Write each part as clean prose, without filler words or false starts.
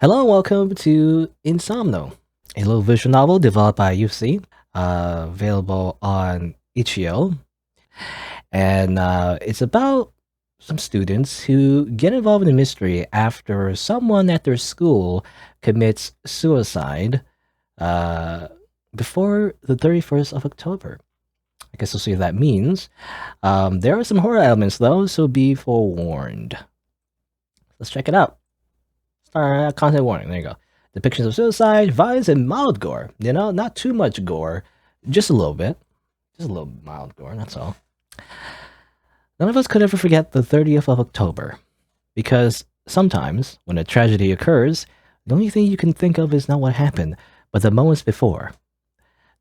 Hello and welcome to InSomno, a little visual novel developed by Eufasy, available on itch.io. And it's about some students who get involved in a mystery after someone at their school commits suicide before the 31st of October. I guess we'll see what that means. There are some horror elements, though, so be forewarned. Let's check it out. Content warning, there you go. Depictions of suicide, violence, and mild gore. You know, not too much gore, just a little bit. Just a little mild gore, that's all. None of us could ever forget the 30th of October, because sometimes, when a tragedy occurs, the only thing you can think of is not what happened, but the moments before.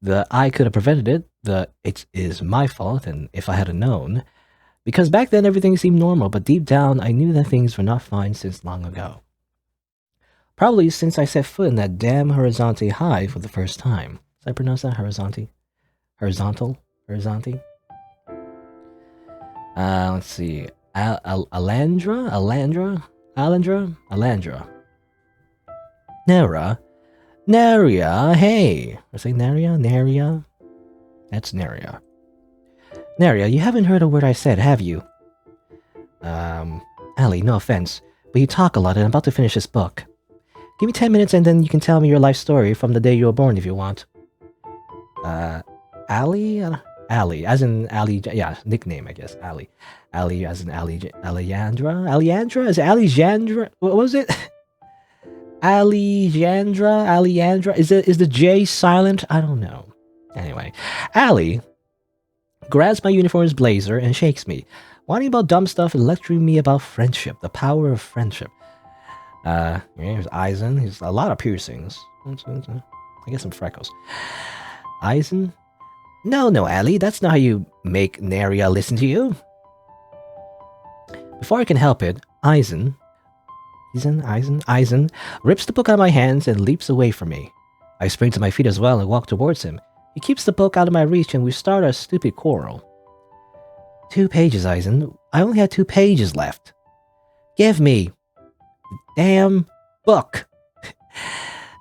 The I could have prevented it, the it is my fault, and if I had known. Because back then everything seemed normal, but deep down I knew that things were not fine since long ago. Probably since I set foot in that damn Horizonte High for the first time. Did I pronounce that? Horizonte? Horizontal? Horizonte? Let's see. Alandra? Nerea, hey! I say Nerea? That's Nerea. Nerea, you haven't heard a word I said, have you? Allie, no offense, but you talk a lot and I'm about to finish this book. Give me 10 minutes and then you can tell me your life story from the day you were born if you want. Allie? Allie, as in Allie, yeah, nickname, I guess. Allie. Allie, as in Alejandra? Alejandra? Is it Alejandra? What was it? Alejandra? Is the J silent? I don't know. Anyway, Allie grabs my uniform's blazer and shakes me, whining about dumb stuff and lecturing me about friendship, the power of friendship. Here's Eisen. He's a lot of piercings. I guess some freckles. Eisen? No, Allie, that's not how you make Nerea listen to you. Before I can help it, Eisen rips the book out of my hands and leaps away from me. I spring to my feet as well and walk towards him. He keeps the book out of my reach and we start our stupid quarrel. 2 pages, Eisen. I only had 2 pages left. Give me damn book.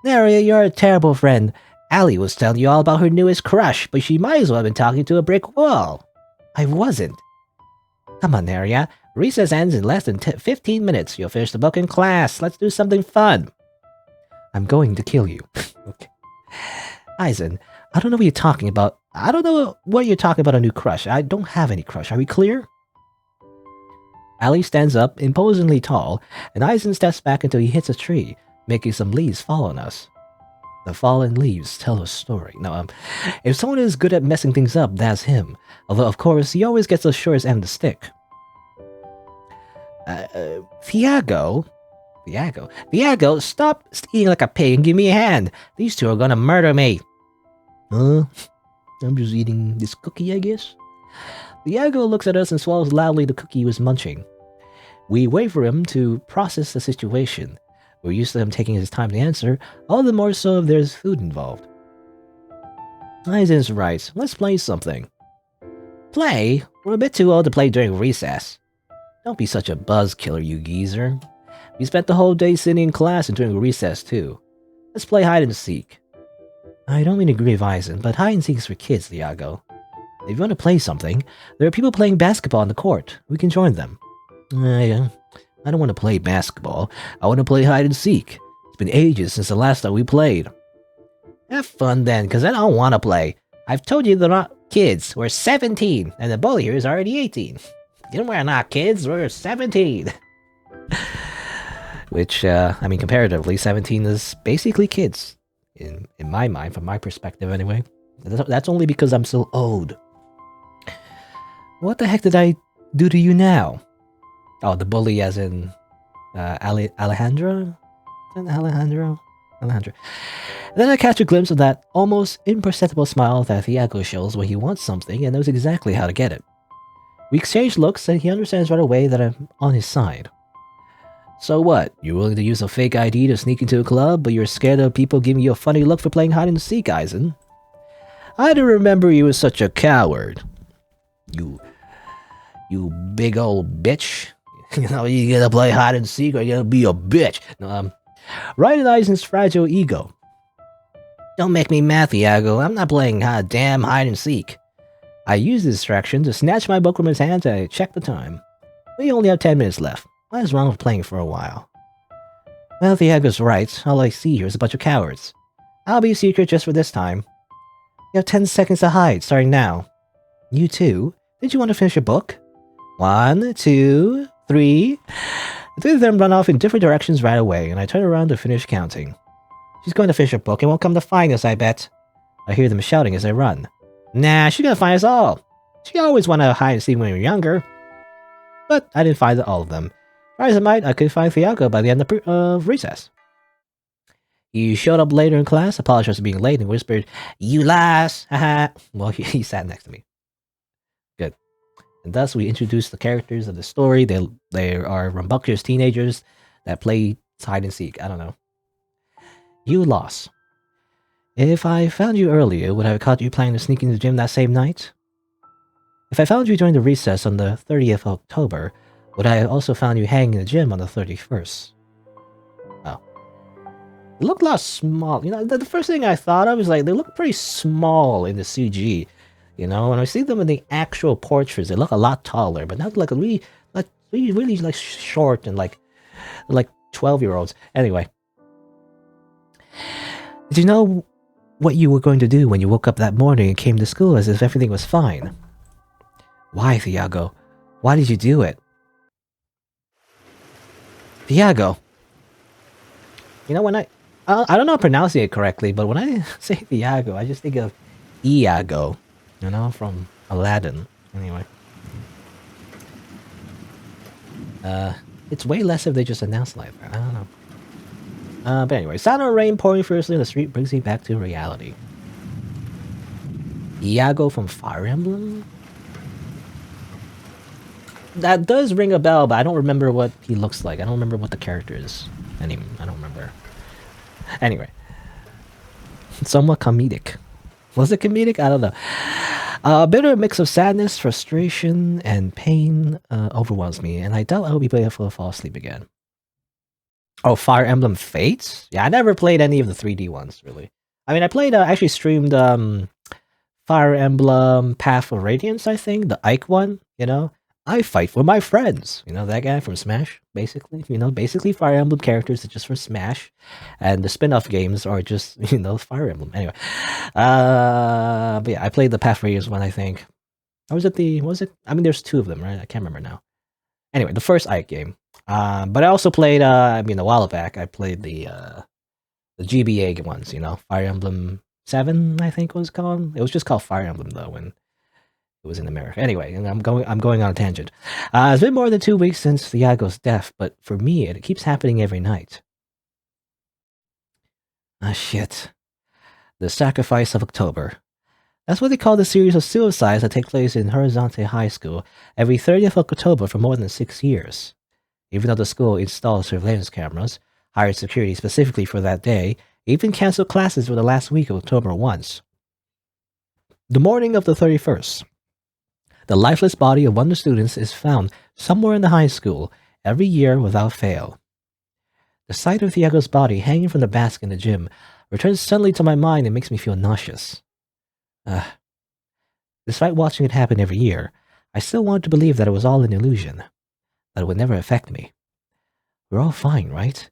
Nerea, you're a terrible friend. Allie was telling you all about her newest crush, but she might as well have been talking to a brick wall. I wasn't. Come on, Nerea. Recess ends in less than 15 minutes. You'll finish the book in class. Let's do something fun. I'm going to kill you. Okay. Eisen, I don't know what you're talking about. I don't know what you're talking about a new crush. I don't have any crush. Are we clear? Allie stands up, imposingly tall, and Eisen steps back until he hits a tree, making some leaves fall on us. The fallen leaves tell a story. Now, if someone is good at messing things up, that's him. Although, of course, he always gets the shortest end of the stick. Thiago, stop eating like a pig and give me a hand. These two are gonna murder me. I'm just eating this cookie, I guess. Thiago looks at us and swallows loudly the cookie he was munching. We wait for him to process the situation. We're used to him taking his time to answer, all the more so if there's food involved. Eisen's right. Let's play something. Play? We're a bit too old to play during recess. Don't be such a buzz killer, you geezer. We spent the whole day sitting in class and during recess, too. Let's play hide and seek. I don't mean to grieve Eisen, but hide and seek is for kids, Thiago. If you want to play something, there are people playing basketball on the court. We can join them. Yeah. I don't want to play basketball. I want to play hide and seek. It's been ages since the last time we played. Have fun then, because I don't want to play. I've told you they're not kids. We're 17, and the bully here is already 18. You know, we're not kids, we're 17. Which, I mean, comparatively, 17 is basically kids. In my mind, from my perspective anyway. That's only because I'm so old. What the heck did I do to you now? Oh, the bully as in Alejandra? Alejandra. Then I catch a glimpse of that almost imperceptible smile that Thiago shows when he wants something and knows exactly how to get it. We exchange looks and he understands right away that I'm on his side. So what? You're willing to use a fake ID to sneak into a club, but you're scared of people giving you a funny look for playing hide and seek, Eisen? I don't remember you as such a coward. You big old bitch. You know, you gotta play hide and seek or you gotta be a bitch. No, Right in Aizen's fragile ego. Don't make me mad, Thiago. I'm not playing damn hide and seek. I use the distraction to snatch my book from his hands and I check the time. We only have 10 minutes left. What is wrong with playing for a while? Well, Thiago's right. All I see here is a bunch of cowards. I'll be secret just for this time. You have 10 seconds to hide, starting now. You too? Did you want to finish your book? 1, 2, 3. The three of them run off in different directions right away, and I turn around to finish counting. She's going to finish her book and won't come to find us, I bet. I hear them shouting as I run. Nah, she's gonna find us all. She always wanted to hide and seek when we were younger. But I didn't find all of them. Try as I might, I couldn't find Thiago by the end of recess. He showed up later in class, apologized for being late, and whispered, "You lies!" Haha. Well, he sat next to me. Good. And thus we introduce the characters of the story. They are rambunctious teenagers that play hide and seek. I don't know. You lost. If I found you earlier, would I have caught you planning to sneak into the gym that same night? If I found you during the recess on the 30th of October, would I have also found you hanging in the gym on the 31st? Oh. It looked a lot small. You know, the first thing I thought of was like, they look pretty small in the CG. You know, when I see them in the actual portraits, they look a lot taller, but not like really like short and like 12-year-olds. Anyway. Did you know what you were going to do when you woke up that morning and came to school as if everything was fine? Why, Thiago? Why did you do it? Thiago. You know, when I don't know how to pronounce it correctly, but when I say Thiago, I just think of Iago, you know, from Aladdin. Anyway. It's way less if they just announce like that. I don't know. But anyway, sound of rain pouring fiercely in the street brings me back to reality. Iago from Fire Emblem? That does ring a bell, but I don't remember what he looks like. I don't remember what the character is. I don't remember. Anyway. Somewhat comedic. Was it comedic? I don't know. A bitter mix of sadness, frustration, and pain overwhelms me, and I doubt I will be able to fall asleep again. Oh, Fire Emblem Fates? Yeah, I never played any of the 3D ones, really. I mean, I played, actually streamed Fire Emblem Path of Radiance, I think, the Ike one, you know? I fight for my friends. You know, that guy from Smash, basically. You know, basically Fire Emblem characters are just for Smash. And the spin-off games are just, you know, Fire Emblem. Anyway. But yeah, I played the Path of Radiance one, I think. Or was it? I mean, there's two of them, right? I can't remember now. Anyway, the first Ike game. But I also played, a while back, I played the GBA ones, you know, Fire Emblem 7, I think it was called. It was just called Fire Emblem, though, when it was in America. Anyway, and I'm going on a tangent. It's been more than 2 weeks since Thiago's death, but for me, it keeps happening every night. Ah, shit. The Sacrifice of October. That's what they call the series of suicides that take place in Horizonte High School every 30th of October for more than 6 years. Even though the school installed surveillance cameras, hired security specifically for that day, even canceled classes for the last week of October once. The morning of the 31st. The lifeless body of one of the students is found somewhere in the high school every year without fail. The sight of Thiago's body hanging from the basket in the gym returns suddenly to my mind and makes me feel nauseous. Despite watching it happen every year, I still wanted to believe that it was all an illusion, that it would never affect me. We're all fine, right?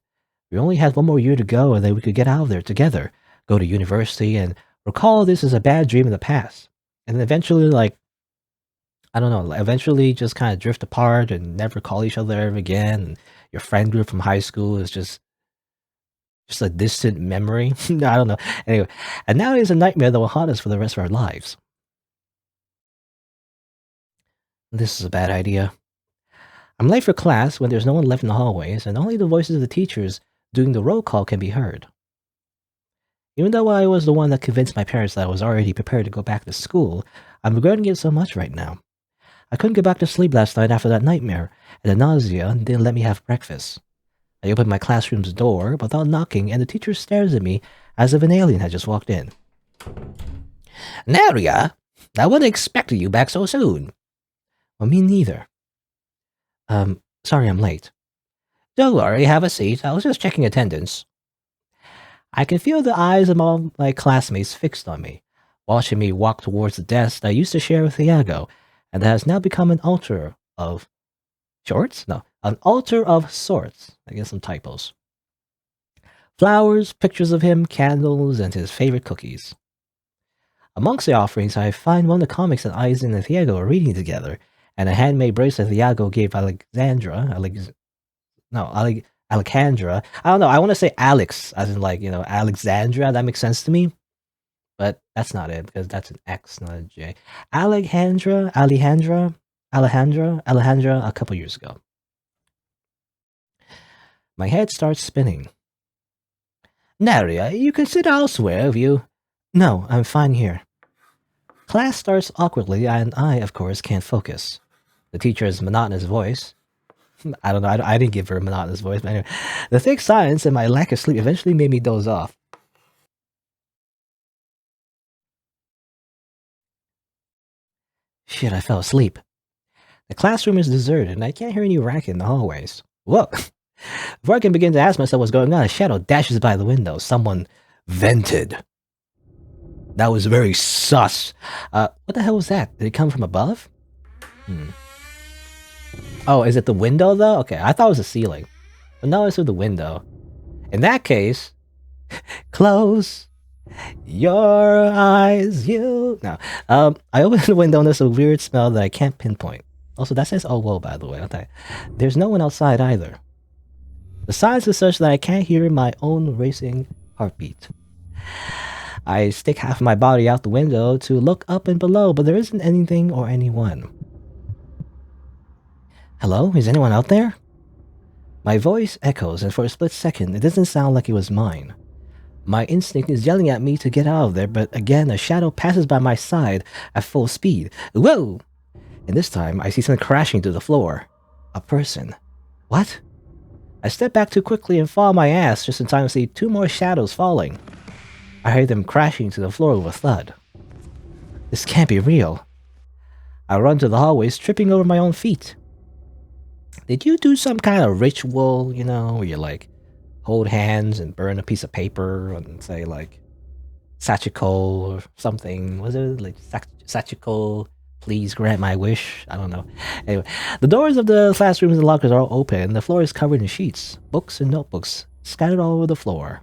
We only had 1 more year to go and then we could get out of there together, go to university, and recall this as a bad dream in the past. And then eventually, eventually just kind of drift apart and never call each other ever again. And your friend group from high school is just a distant memory. I don't know. Anyway, and now it is a nightmare that will haunt us for the rest of our lives. This is a bad idea. I'm late for class when there's no one left in the hallways, and only the voices of the teachers doing the roll call can be heard. Even though I was the one that convinced my parents that I was already prepared to go back to school, I'm regretting it so much right now. I couldn't get back to sleep last night after that nightmare, and the nausea didn't let me have breakfast. I opened my classroom's door without knocking, and the teacher stares at me as if an alien had just walked in. Nerea, I wasn't expecting you back so soon. Well, me neither. Sorry I'm late. Don't worry, have a seat. I was just checking attendance. I can feel the eyes of all my classmates fixed on me, watching me walk towards the desk I used to share with Iago, and that has now become an altar of shorts? No, an altar of sorts. I guess some typos. Flowers, pictures of him, candles, and his favorite cookies. Amongst the offerings, I find one of the comics that Eisen and Iago are reading together, and a handmade bracelet Iago gave Alexandra. I don't know. I want to say Alex, as in like, Alexandra. That makes sense to me. But that's not it, because that's an X, not a J. Alejandra, a couple years ago. My head starts spinning. Nerea, you can sit elsewhere if you... No, I'm fine here. Class starts awkwardly, and I, of course, can't focus. The teacher's monotonous voice... I don't know, I didn't give her a monotonous voice, but anyway. The thick silence and my lack of sleep eventually made me doze off. Shit, I fell asleep. The classroom is deserted, and I can't hear any racket in the hallways. Whoa! Before I can begin to ask myself what's going on, a shadow dashes by the window. Someone vented. That was very sus. What the hell was that? Did it come from above? Oh, is it the window, though? Okay, I thought it was the ceiling. But no, it's through the window. In that case, close your eyes, you... No. I opened the window and there's a weird smell that I can't pinpoint. Also, that says, oh, whoa, by the way. Okay. There's no one outside either. The silence is such that I can't hear my own racing heartbeat. I stick half of my body out the window to look up and below, but there isn't anything or anyone. Hello? Is anyone out there? My voice echoes, and for a split second, it doesn't sound like it was mine. My instinct is yelling at me to get out of there, but again, a shadow passes by my side at full speed. Whoa! And this time, I see something crashing to the floor. A person. What? I step back too quickly and fall on my ass just in time to see two more shadows falling. I heard them crashing to the floor with a thud. This can't be real. I run to the hallways, tripping over my own feet. Did you do some kind of ritual, where you like hold hands and burn a piece of paper and say like Sachiko or something? Was it like Sachiko, please grant my wish? I don't know. Anyway, the doors of the classrooms and lockers are all open and the floor is covered in sheets, books, and notebooks scattered all over the floor.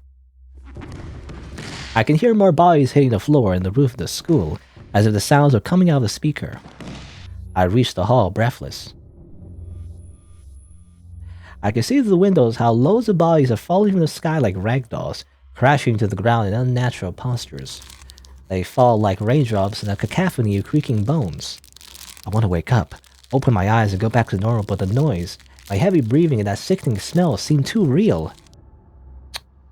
I can hear more bodies hitting the floor and the roof of the school, as if the sounds are coming out of the speaker. I reach the hall, breathless. I can see through the windows how loads of bodies are falling from the sky like ragdolls, crashing to the ground in unnatural postures. They fall like raindrops in a cacophony of creaking bones. I want to wake up, open my eyes and go back to normal, but the noise, my heavy breathing and that sickening smell seem too real.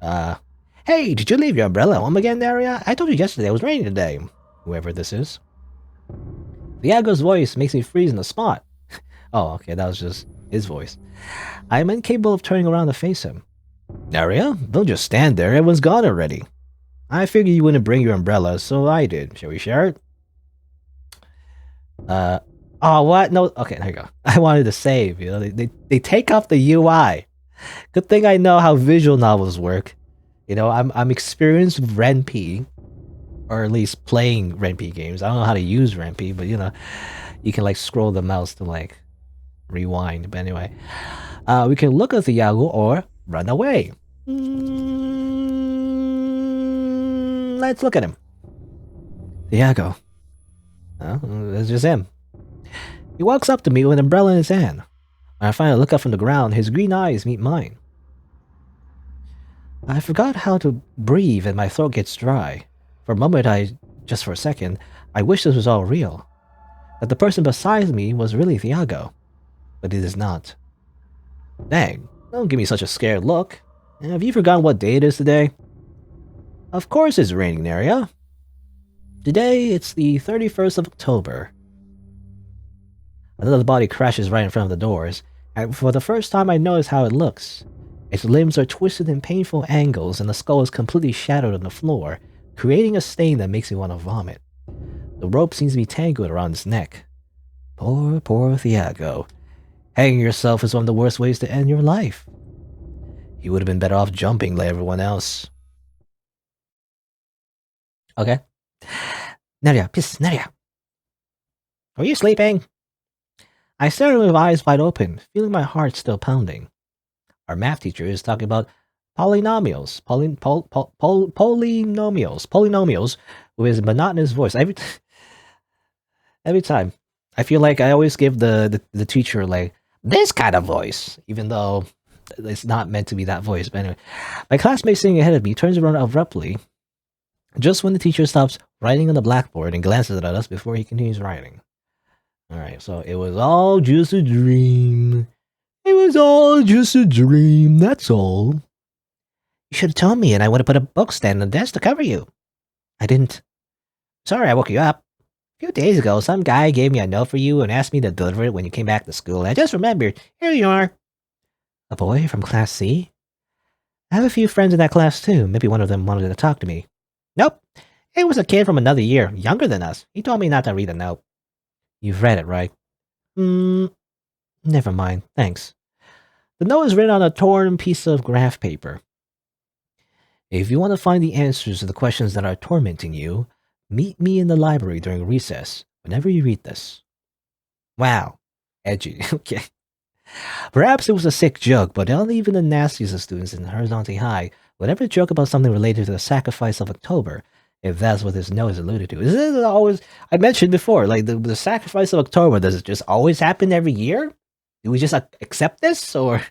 Hey, did you leave your umbrella home again, Nerea? I told you yesterday it was raining today. Whoever this is. Iago's voice makes me freeze on the spot. Oh, okay, that was just his voice. I am incapable of turning around to face him. Nerea, don't just stand there, everyone's gone already. I figured you wouldn't bring your umbrella, so I did. Shall we share it? Oh, what? No, okay, there you go. I wanted to save, they take off the UI. Good thing I know how visual novels work. I'm experienced with RenP, or at least playing RenP games. I don't know how to use RenP, but you can like scroll the mouse to like rewind. But anyway, we can look at the Iago or run away. Let's look at him. Iago. Oh, that's just him. He walks up to me with an umbrella in his hand. When I finally look up from the ground, his green eyes meet mine. I forgot how to breathe and my throat gets dry. For a moment, just for a second, I wish this was all real. That the person beside me was really Iago. But it is not. Dang, don't give me such a scared look. Have you forgotten what day it is today? Of course it's raining, Nerea. Today, it's the 31st of October. Another body crashes right in front of the doors, and for the first time I notice how it looks. Its limbs are twisted in painful angles and the skull is completely shattered on the floor, creating a stain that makes me want to vomit. The rope seems to be tangled around his neck. Poor Iago. Hanging yourself is one of the worst ways to end your life. He would have been better off jumping like everyone else. Okay. Nerea, piss, Nerea. Are you sleeping? I stared with eyes wide open, feeling my heart still pounding. Our math teacher is talking about polynomials with his monotonous voice. Every time. I feel like I always give the teacher like this kind of voice, even though it's not meant to be that voice. But anyway, my classmate sitting ahead of me turns around abruptly, just when the teacher stops writing on the blackboard and glances at us before he continues writing. Alright, so it was all just a dream. It was all just a dream, that's all. You should have told me and I would have put a book stand on the desk to cover you. I didn't. Sorry I woke you up. A few days ago, some guy gave me a note for you and asked me to deliver it when you came back to school. I just remembered. Here you are. A boy from Class C? I have a few friends in that class too. Maybe one of them wanted to talk to me. Nope. It was a kid from another year, younger than us. He told me not to read the note. You've read it, right? Never mind. Thanks. The note is written on a torn piece of graph paper. If you want to find the answers to the questions that are tormenting you, meet me in the library during recess, whenever you read this. Wow. Edgy. Okay. Perhaps it was a sick joke, but not even the nastiest of students in Horizonte High would ever joke about something related to the sacrifice of October, if that's what this note is alluded to. Is it always... I mentioned before, like, the sacrifice of October, does it just always happen every year? Do we just accept this, or...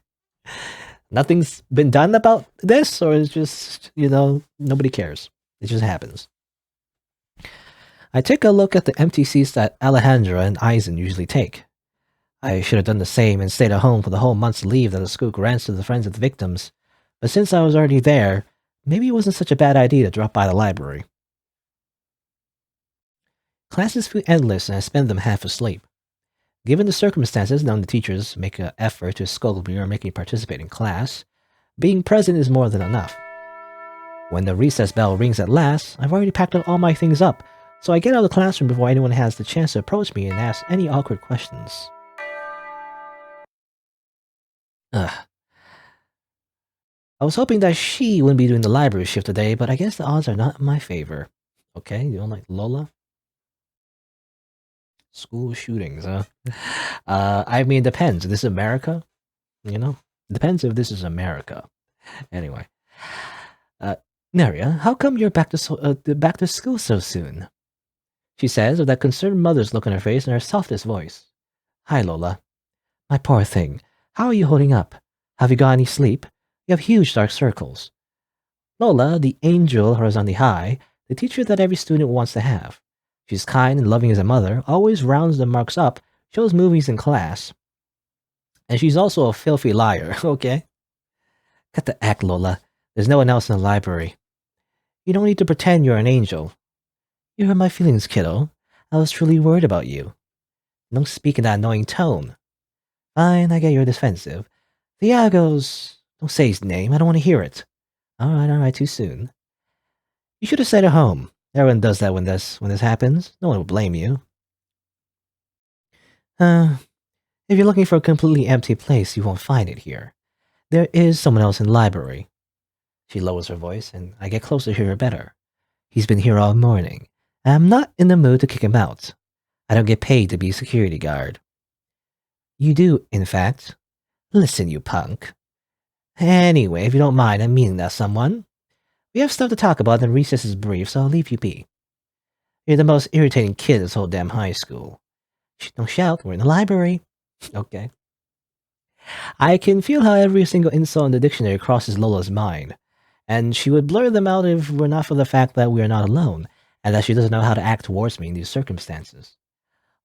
nothing's been done about this, or it's just, nobody cares. It just happens. I take a look at the empty seats that Alejandra and Eisen usually take. I should have done the same and stayed at home for the whole month's leave that the school grants to the friends of the victims. But since I was already there, maybe it wasn't such a bad idea to drop by the library. Classes feel endless and I spend them half asleep. Given the circumstances, none of the teachers make an effort to scold me or make me participate in class, being present is more than enough. When the recess bell rings at last, I've already packed all my things up, so I get out of the classroom before anyone has the chance to approach me and ask any awkward questions. Ugh. I was hoping that she wouldn't be doing the library shift today, but I guess the odds are not in my favor. Okay, you don't like Lola? School shootings, huh? I mean, it depends. This is America, It depends if this is America. Anyway, Nerea, how come you're back to school so soon? She says with that concerned mother's look on her face and her softest voice. Hi, Lola. My poor thing. How are you holding up? Have you got any sleep? You have huge dark circles. Lola, the angel Horizonte High, the teacher that every student wants to have. She's kind and loving as a mother, always rounds the marks up, shows movies in class. And she's also a filthy liar, okay? Cut the act, Lola. There's no one else in the library. You don't need to pretend you're an angel. You hurt my feelings, kiddo. I was truly worried about you. Don't speak in that annoying tone. Fine, I get you're defensive. Thiago's... Don't say his name, I don't want to hear it. Alright, too soon. You should have stayed at home. Everyone does that when this happens. No one will blame you. If you're looking for a completely empty place, you won't find it here. There is someone else in the library. She lowers her voice, and I get closer to hear her better. He's been here all morning. I'm not in the mood to kick him out. I don't get paid to be a security guard. You do, in fact. Listen, you punk. Anyway, if you don't mind, I'm meaning that someone. We have stuff to talk about and recess is brief, so I'll leave you be. You're the most irritating kid in this whole damn high school. Don't shout, we're in the library. Okay. I can feel how every single insult in the dictionary crosses Lola's mind, and she would blur them out if were not for the fact that we are not alone, and that she doesn't know how to act towards me in these circumstances.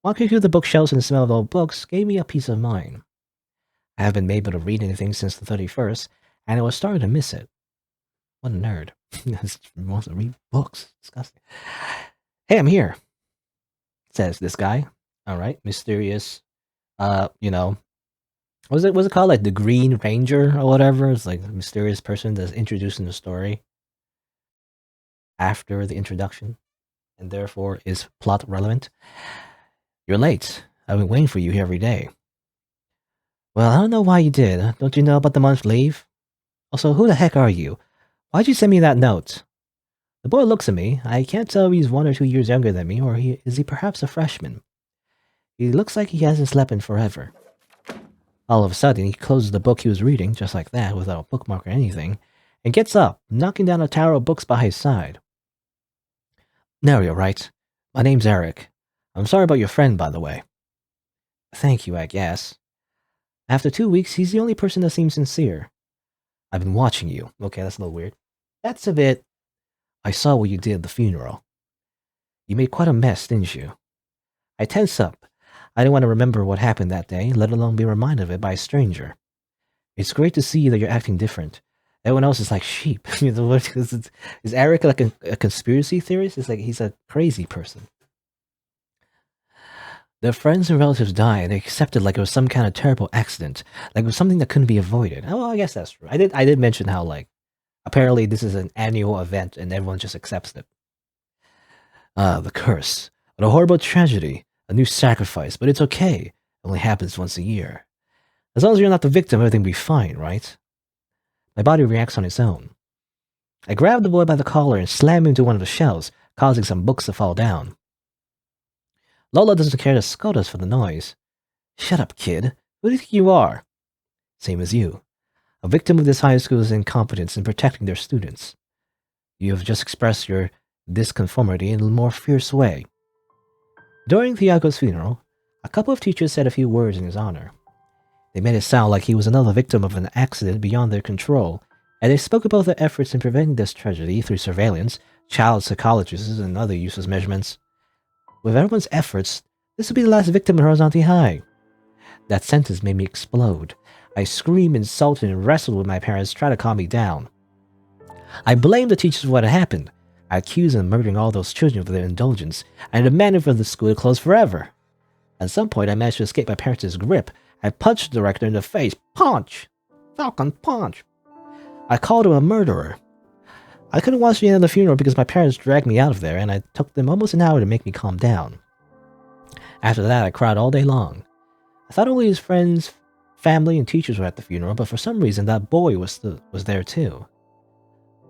Walking through the bookshelves and the smell of old books gave me a peace of mind. I haven't been able to read anything since the 31st, and I was starting to miss it. What a nerd. He wants to read books. Disgusting. Hey, I'm here, says this guy. Alright, mysterious. Was it called like the Green Ranger or whatever? It's like a mysterious person that's introduced in the story after the introduction, and therefore is plot relevant. You're late. I've been waiting for you here every day. Well, I don't know why you did. Don't you know about the month's leave? Also, who the heck are you? Why'd you send me that note? The boy looks at me. I can't tell if he's 1 or 2 years younger than me, or is he perhaps a freshman. He looks like he hasn't slept in forever. All of a sudden, he closes the book he was reading, just like that, without a bookmark or anything, and gets up, knocking down a tower of books by his side. Nerea, right? My name's Eric. I'm sorry about your friend, by the way. Thank you, I guess. After 2 weeks, he's the only person that seems sincere. I've been watching you. Okay, that's a little weird. That's a bit... I saw what you did at the funeral. You made quite a mess, didn't you? I tense up. I didn't want to remember what happened that day, let alone be reminded of it by a stranger. It's great to see that you're acting different. Everyone else is like sheep. Is Eric like a conspiracy theorist? It's like he's a crazy person. Their friends and relatives died, and they accepted like it was some kind of terrible accident, like it was something that couldn't be avoided. Oh, well, I guess that's true. I did mention how like apparently this is an annual event, and everyone just accepts it. The curse, what a horrible tragedy, a new sacrifice, but it's okay. It only happens once a year. As long as you're not the victim, everything will be fine, right? My body reacts on its own. I grab the boy by the collar and slam him into one of the shelves, causing some books to fall down. Lola doesn't care to scold us for the noise. Shut up, kid. Who do you think you are? Same as you. A victim of this high school's incompetence in protecting their students. You have just expressed your disconformity in a more fierce way. During Thiago's funeral, a couple of teachers said a few words in his honor. They made it sound like he was another victim of an accident beyond their control, and they spoke about their efforts in preventing this tragedy through surveillance, child psychologists, and other useless measurements. With everyone's efforts, this would be the last victim in Horizonte High. That sentence made me explode. I screamed, insulted, and wrestled with my parents, trying to calm me down. I blamed the teachers for what had happened. I accused them of murdering all those children for their indulgence, and demanded for the school to close forever. At some point, I managed to escape my parents' grip. I punched the director in the face. Punch! Falcon punch! I called him a murderer. I couldn't watch the end of the funeral because my parents dragged me out of there, and it took them almost an hour to make me calm down. After that, I cried all day long. I thought only his friends, family, and teachers were at the funeral, but for some reason that boy was there too.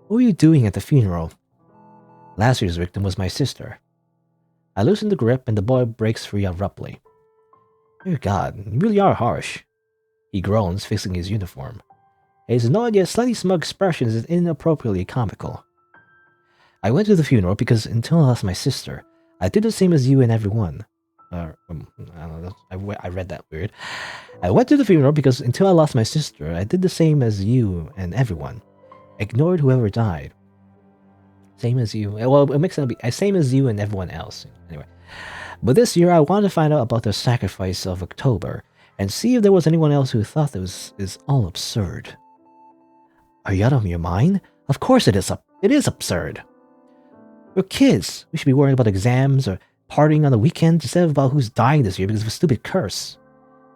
What were you doing at the funeral? Last year's victim was my sister. I loosened the grip, and the boy breaks free abruptly. Dear God, you really are harsh. He groans, fixing his uniform. His annoyed yet slightly smug expression is inappropriately comical. I went to the funeral because until I lost my sister, I did the same as you and everyone. I don't know, I read that weird. I went to the funeral because until I lost my sister, I did the same as you and everyone. Ignored whoever died. Same as you. Well, it makes it be same as you and everyone else. Anyway. But this year, I wanted to find out about the sacrifice of October and see if there was anyone else who thought this is all absurd. Are you out of your mind? Of course it is. It is absurd. We're kids. We should be worrying about exams or partying on the weekend instead of about who's dying this year because of a stupid curse.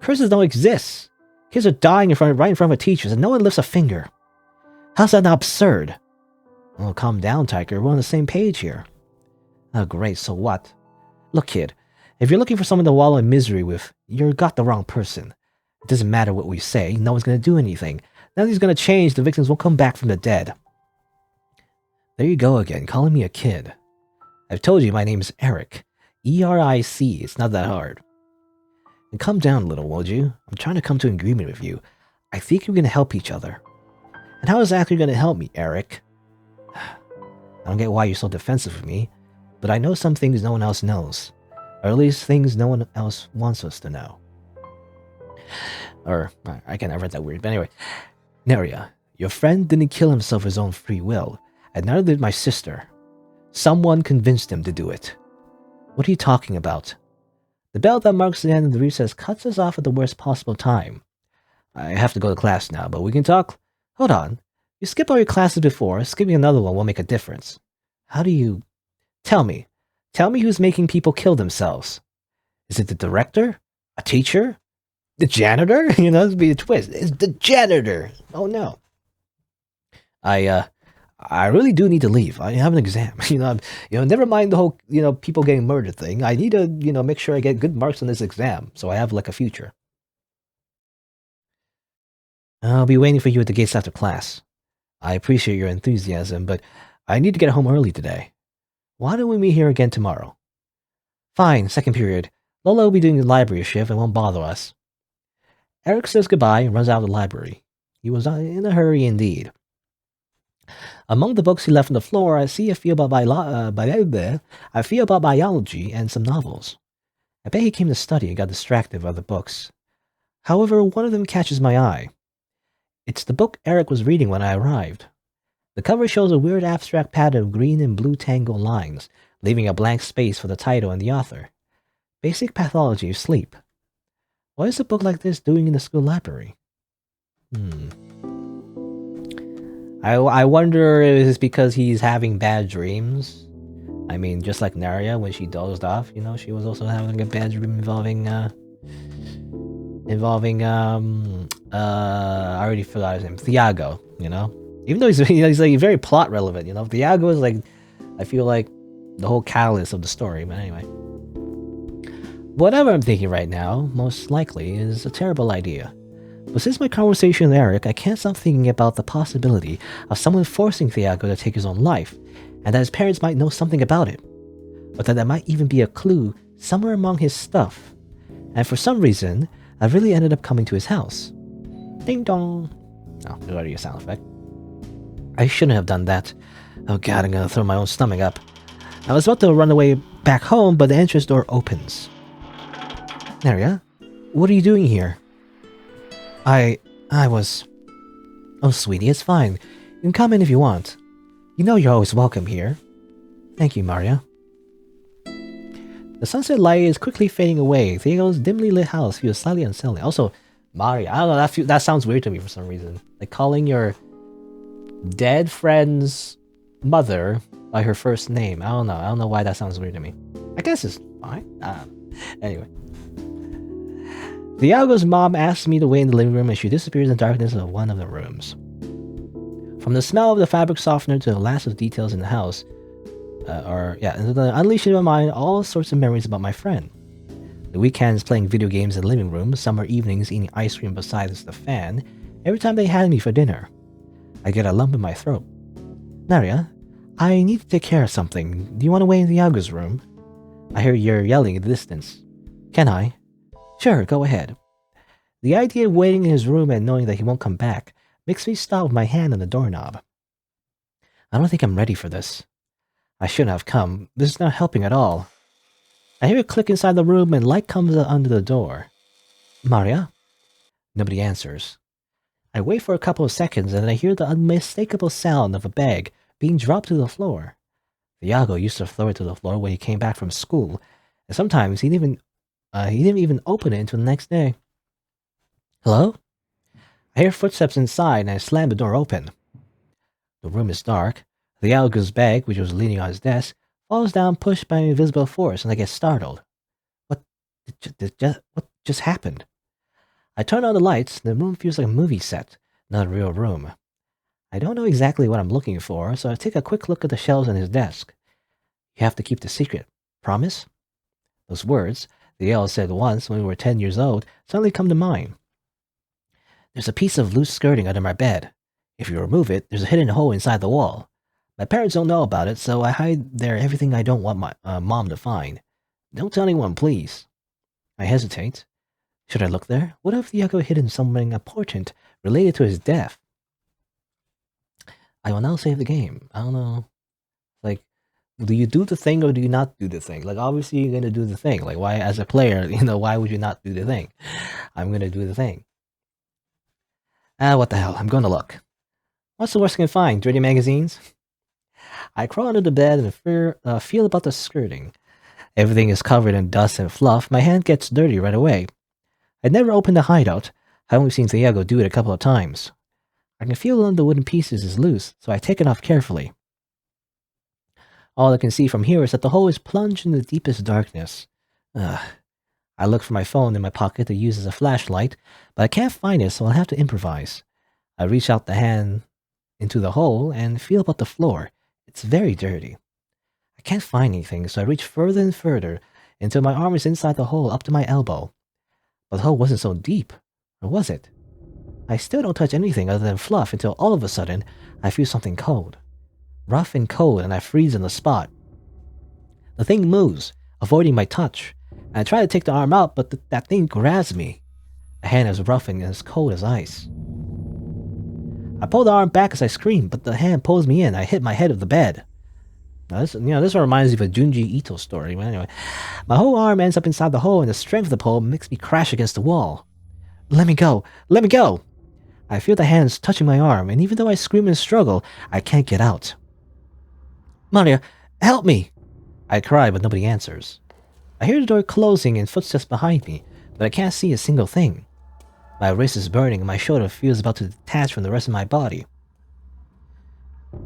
Curses don't exist. Kids are dying right in front of teachers and no one lifts a finger. How's that not absurd? Oh, calm down, Tiger. We're on the same page here. Oh, great. So what? Look, kid. If you're looking for someone to wallow in misery with, you got the wrong person. It doesn't matter what we say. No one's going to do anything. Nothing's going to change. The victims won't come back from the dead. There you go again, calling me a kid. I've told you my name is Eric. E-R-I-C. It's not that hard. And calm down a little, would you? I'm trying to come to an agreement with you. I think we're going to help each other. And how exactly are you going to help me, Eric? I don't get why you're so defensive of me, but I know some things no one else knows. Or at least things no one else wants us to know. Or, I read that weird, but anyway. Nerea, your friend didn't kill himself of his own free will, and neither did my sister. Someone convinced him to do it. What are you talking about? The bell that marks the end of the recess cuts us off at the worst possible time. I have to go to class now, but we can talk. Hold on. You skipped all your classes before. Skipping another one won't make a difference. How do you... Tell me. Tell me who's making people kill themselves. Is it the director? A teacher? The janitor? It'd be a twist. It's the janitor. Oh no. I really do need to leave. I have an exam. Never mind the whole, people getting murdered thing. I need to, make sure I get good marks on this exam so I have like a future. I'll be waiting for you at the gates after class. I appreciate your enthusiasm, but I need to get home early today. Why don't we meet here again tomorrow? Fine, second period. Lola will be doing the library shift and won't bother us. Eric says goodbye and runs out of the library. He was in a hurry indeed. Among the books he left on the floor, I feel about biology and some novels. I bet he came to study and got distracted by other books. However, one of them catches my eye. It's the book Eric was reading when I arrived. The cover shows a weird abstract pattern of green and blue tangled lines, leaving a blank space for the title and the author. Basic Pathology of Sleep. What is a book like this doing in the school library? I wonder if it's because he's having bad dreams. I mean, just like Nerea, when she dozed off, she was also having a bad dream involving, I already forgot his name, Thiago, Even though he's like very plot relevant, Thiago is like, I feel like the whole catalyst of the story, but anyway. Whatever I'm thinking right now, most likely, is a terrible idea. But since my conversation with Eric, I can't stop thinking about the possibility of someone forcing Thiago to take his own life, and that his parents might know something about it. Or that there might even be a clue somewhere among his stuff. And for some reason, I really ended up coming to his house. Ding dong! Oh, there's already a sound effect. I shouldn't have done that. Oh god, I'm gonna throw my own stomach up. I was about to run away back home, but the entrance door opens. Nerea, what are you doing here? I was... Oh, sweetie, it's fine. You can come in if you want. You know you're always welcome here. Thank you, Maria. The sunset light is quickly fading away. Thiago's dimly lit house feels slightly unsettling. Also, Maria, I don't know, that sounds weird to me for some reason. Like calling your dead friend's mother by her first name. I don't know why that sounds weird to me. I guess it's fine. Anyway. Thiago's mom asks me to wait in the living room and she disappears in the darkness of one of the rooms. From the smell of the fabric softener to the last of details in the house, unleashing in my mind all sorts of memories about my friend. The weekends playing video games in the living room, summer evenings eating ice cream beside the fan, every time they had me for dinner. I get a lump in my throat. Nerea, I need to take care of something. Do you want to wait in Thiago's room? I hear you're yelling in the distance. Can I? Sure, go ahead. The idea of waiting in his room and knowing that he won't come back makes me stop with my hand on the doorknob. I don't think I'm ready for this. I shouldn't have come. This is not helping at all. I hear a click inside the room and light comes under the door. Maria? Nobody answers. I wait for a couple of seconds and I hear the unmistakable sound of a bag being dropped to the floor. Thiago used to throw it to the floor when he came back from school, and sometimes he didn't even open it until the next day. Hello? I hear footsteps inside and I slam the door open. The room is dark. Thiago's bag, which was leaning on his desk, falls down pushed by an invisible force and I get startled. What just happened? I turn on the lights and the room feels like a movie set, not a real room. I don't know exactly what I'm looking for, so I take a quick look at the shelves on his desk. You have to keep the secret. Promise? Those words, Thiago said once when we were 10 years old, suddenly come to mind. There's a piece of loose skirting under my bed. If you remove it, there's a hidden hole inside the wall. My parents don't know about it, so I hide there everything I don't want my mom to find. Don't tell anyone, please. I hesitate. Should I look there? What if Thiago hidden something important related to his death? I will now save the game. I don't know. Like, do you do the thing or do you not do the thing? Like, obviously you're going to do the thing. Like, why, as a player, why would you not do the thing? I'm going to do the thing. What the hell? I'm going to look. What's the worst I can find? Dirty magazines? I crawl under the bed and feel about the skirting. Everything is covered in dust and fluff. My hand gets dirty right away. I'd never opened the hideout. I've only seen Thiago do it a couple of times. I can feel one of the wooden pieces is loose, so I take it off carefully. All I can see from here is that the hole is plunged in the deepest darkness. I look for my phone in my pocket to use as a flashlight, but I can't find it, so I'll have to improvise. I reach out the hand into the hole and feel about the floor. It's very dirty. I can't find anything, so I reach further and further until my arm is inside the hole up to my elbow. But the hole wasn't so deep, or was it? I still don't touch anything other than fluff until all of a sudden, I feel something cold. Rough and cold, and I freeze on the spot. The thing moves, avoiding my touch. I try to take the arm out, but that thing grabs me. The hand is rough and as cold as ice. I pull the arm back as I scream, but the hand pulls me in. I hit my head of the bed. Now this one reminds me of a Junji Ito story. But anyway, my whole arm ends up inside the hole, and the strength of the pull makes me crash against the wall. Let me go! Let me go! I feel the hands touching my arm, and even though I scream and struggle, I can't get out. Maria, help me! I cry, but nobody answers. I hear the door closing and footsteps behind me, but I can't see a single thing. My wrist is burning and my shoulder feels about to detach from the rest of my body.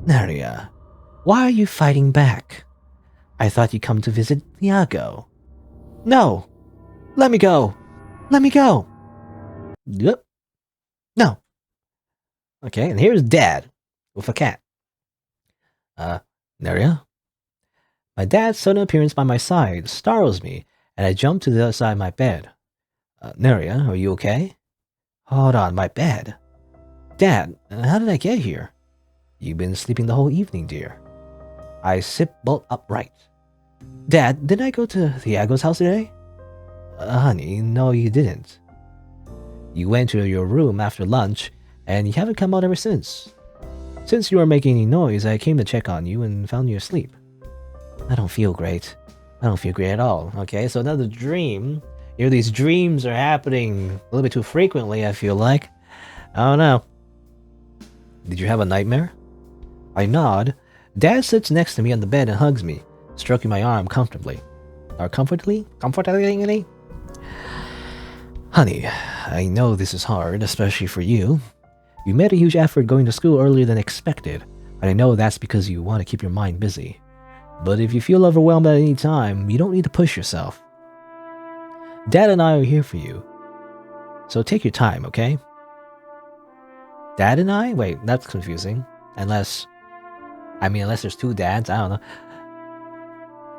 Nerea, why are you fighting back? I thought you'd come to visit Iago. No! Let me go! Let me go! Yep. No. Okay, and here's Dad with a cat. Nerea? My dad's sudden appearance by my side startles me, and I jump to the other side of my bed. Nerea, are you okay? Hold on, my bed? Dad, how did I get here? You've been sleeping the whole evening, dear. I sit bolt upright. Dad, didn't I go to Thiago's house today? Honey, no you didn't. You went to your room after lunch, and you haven't come out ever since. Since you were making any noise, I came to check on you and found you asleep. I don't feel great. I don't feel great at all. Okay, so another dream. You know, these dreams are happening a little bit too frequently, I feel like. I don't know. Did you have a nightmare? I nod. Dad sits next to me on the bed and hugs me, stroking my arm comfortably. Or comfortably? Comfortably? Honey, I know this is hard, especially for you. You made a huge effort going to school earlier than expected, and I know that's because you want to keep your mind busy. But if you feel overwhelmed at any time, you don't need to push yourself. Dad and I are here for you. So take your time, okay? Dad and I? Wait, that's confusing. Unless there's two dads, I don't know.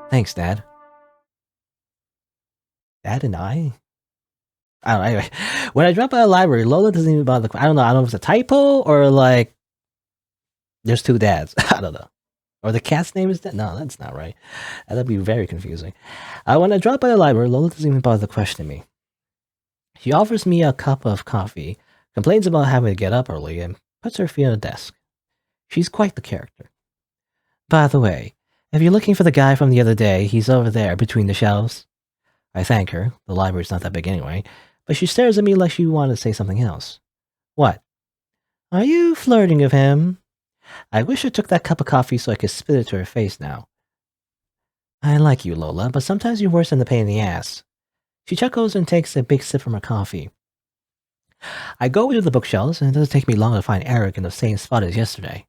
Thanks, Dad. Dad and I? I don't know, anyway. When I drop by the library, Lola doesn't even bother. I don't know if it's a typo or like there's two dads. I don't know. Or the cat's name is that? No, that's not right. That'd be very confusing. When I drop by the library, Lola doesn't even bother to question me. She offers me a cup of coffee, complains about having to get up early, and puts her feet on the desk. She's quite the character. By the way, if you're looking for the guy from the other day, he's over there between the shelves. I thank her. The library's not that big anyway. But she stares at me like she wanted to say something else. What? Are you flirting with him? I wish I took that cup of coffee so I could spit it to her face now. I like you, Lola, but sometimes you're worse than the pain in the ass. She chuckles and takes a big sip from her coffee. I go into the bookshelves, and it doesn't take me long to find Eric in the same spot as yesterday.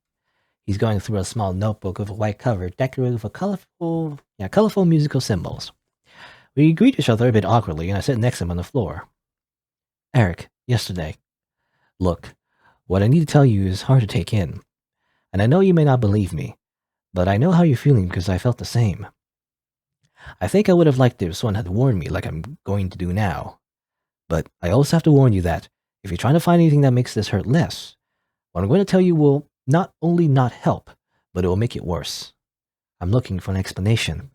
He's going through a small notebook with a white cover decorated with colorful musical symbols. We greet each other a bit awkwardly, and I sit next to him on the floor. Eric, yesterday. Look, what I need to tell you is hard to take in. And I know you may not believe me, but I know how you're feeling because I felt the same. I think I would have liked if someone had warned me like I'm going to do now. But I also have to warn you that if you're trying to find anything that makes this hurt less, what I'm going to tell you will not only not help, but it will make it worse. I'm looking for an explanation.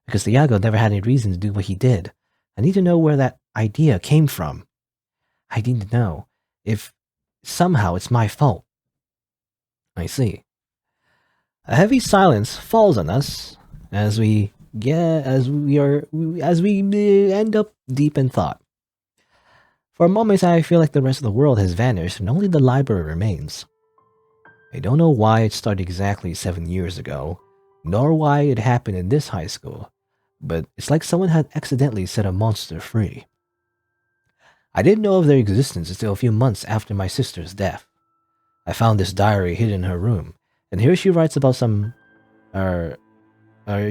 Because Iago never had any reason to do what he did. I need to know where that idea came from. I need to know if somehow it's my fault. I see. A heavy silence falls on us as we end up deep in thought. For a moment, I feel like the rest of the world has vanished and only the library remains. I don't know why it started exactly 7 years ago, nor why it happened in this high school, but it's like someone had accidentally set a monster free. I didn't know of their existence until a few months after my sister's death. I found this diary hidden in her room, and here she writes about some, I don't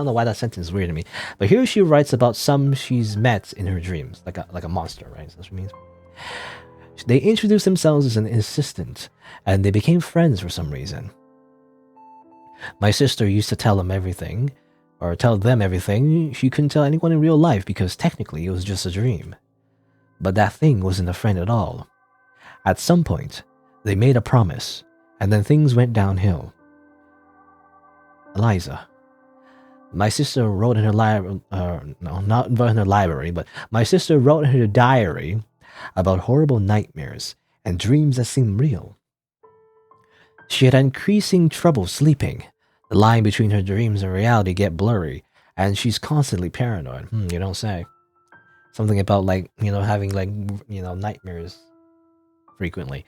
know why that sentence is weird to me, but here she writes about some she's met in her dreams, like a monster, right? That's what she means. They introduced themselves as an assistant, and they became friends for some reason. My sister used to tell them everything she couldn't tell anyone in real life because technically it was just a dream. But that thing wasn't a friend at all. At some point, they made a promise, and then things went downhill. Eliza. My sister wrote in her library, no, not in her library, but my sister wrote in her diary about horrible nightmares and dreams that seemed real. She had increasing trouble sleeping. The line between her dreams and reality get blurry, and she's constantly paranoid. You don't say. Something about having nightmares frequently.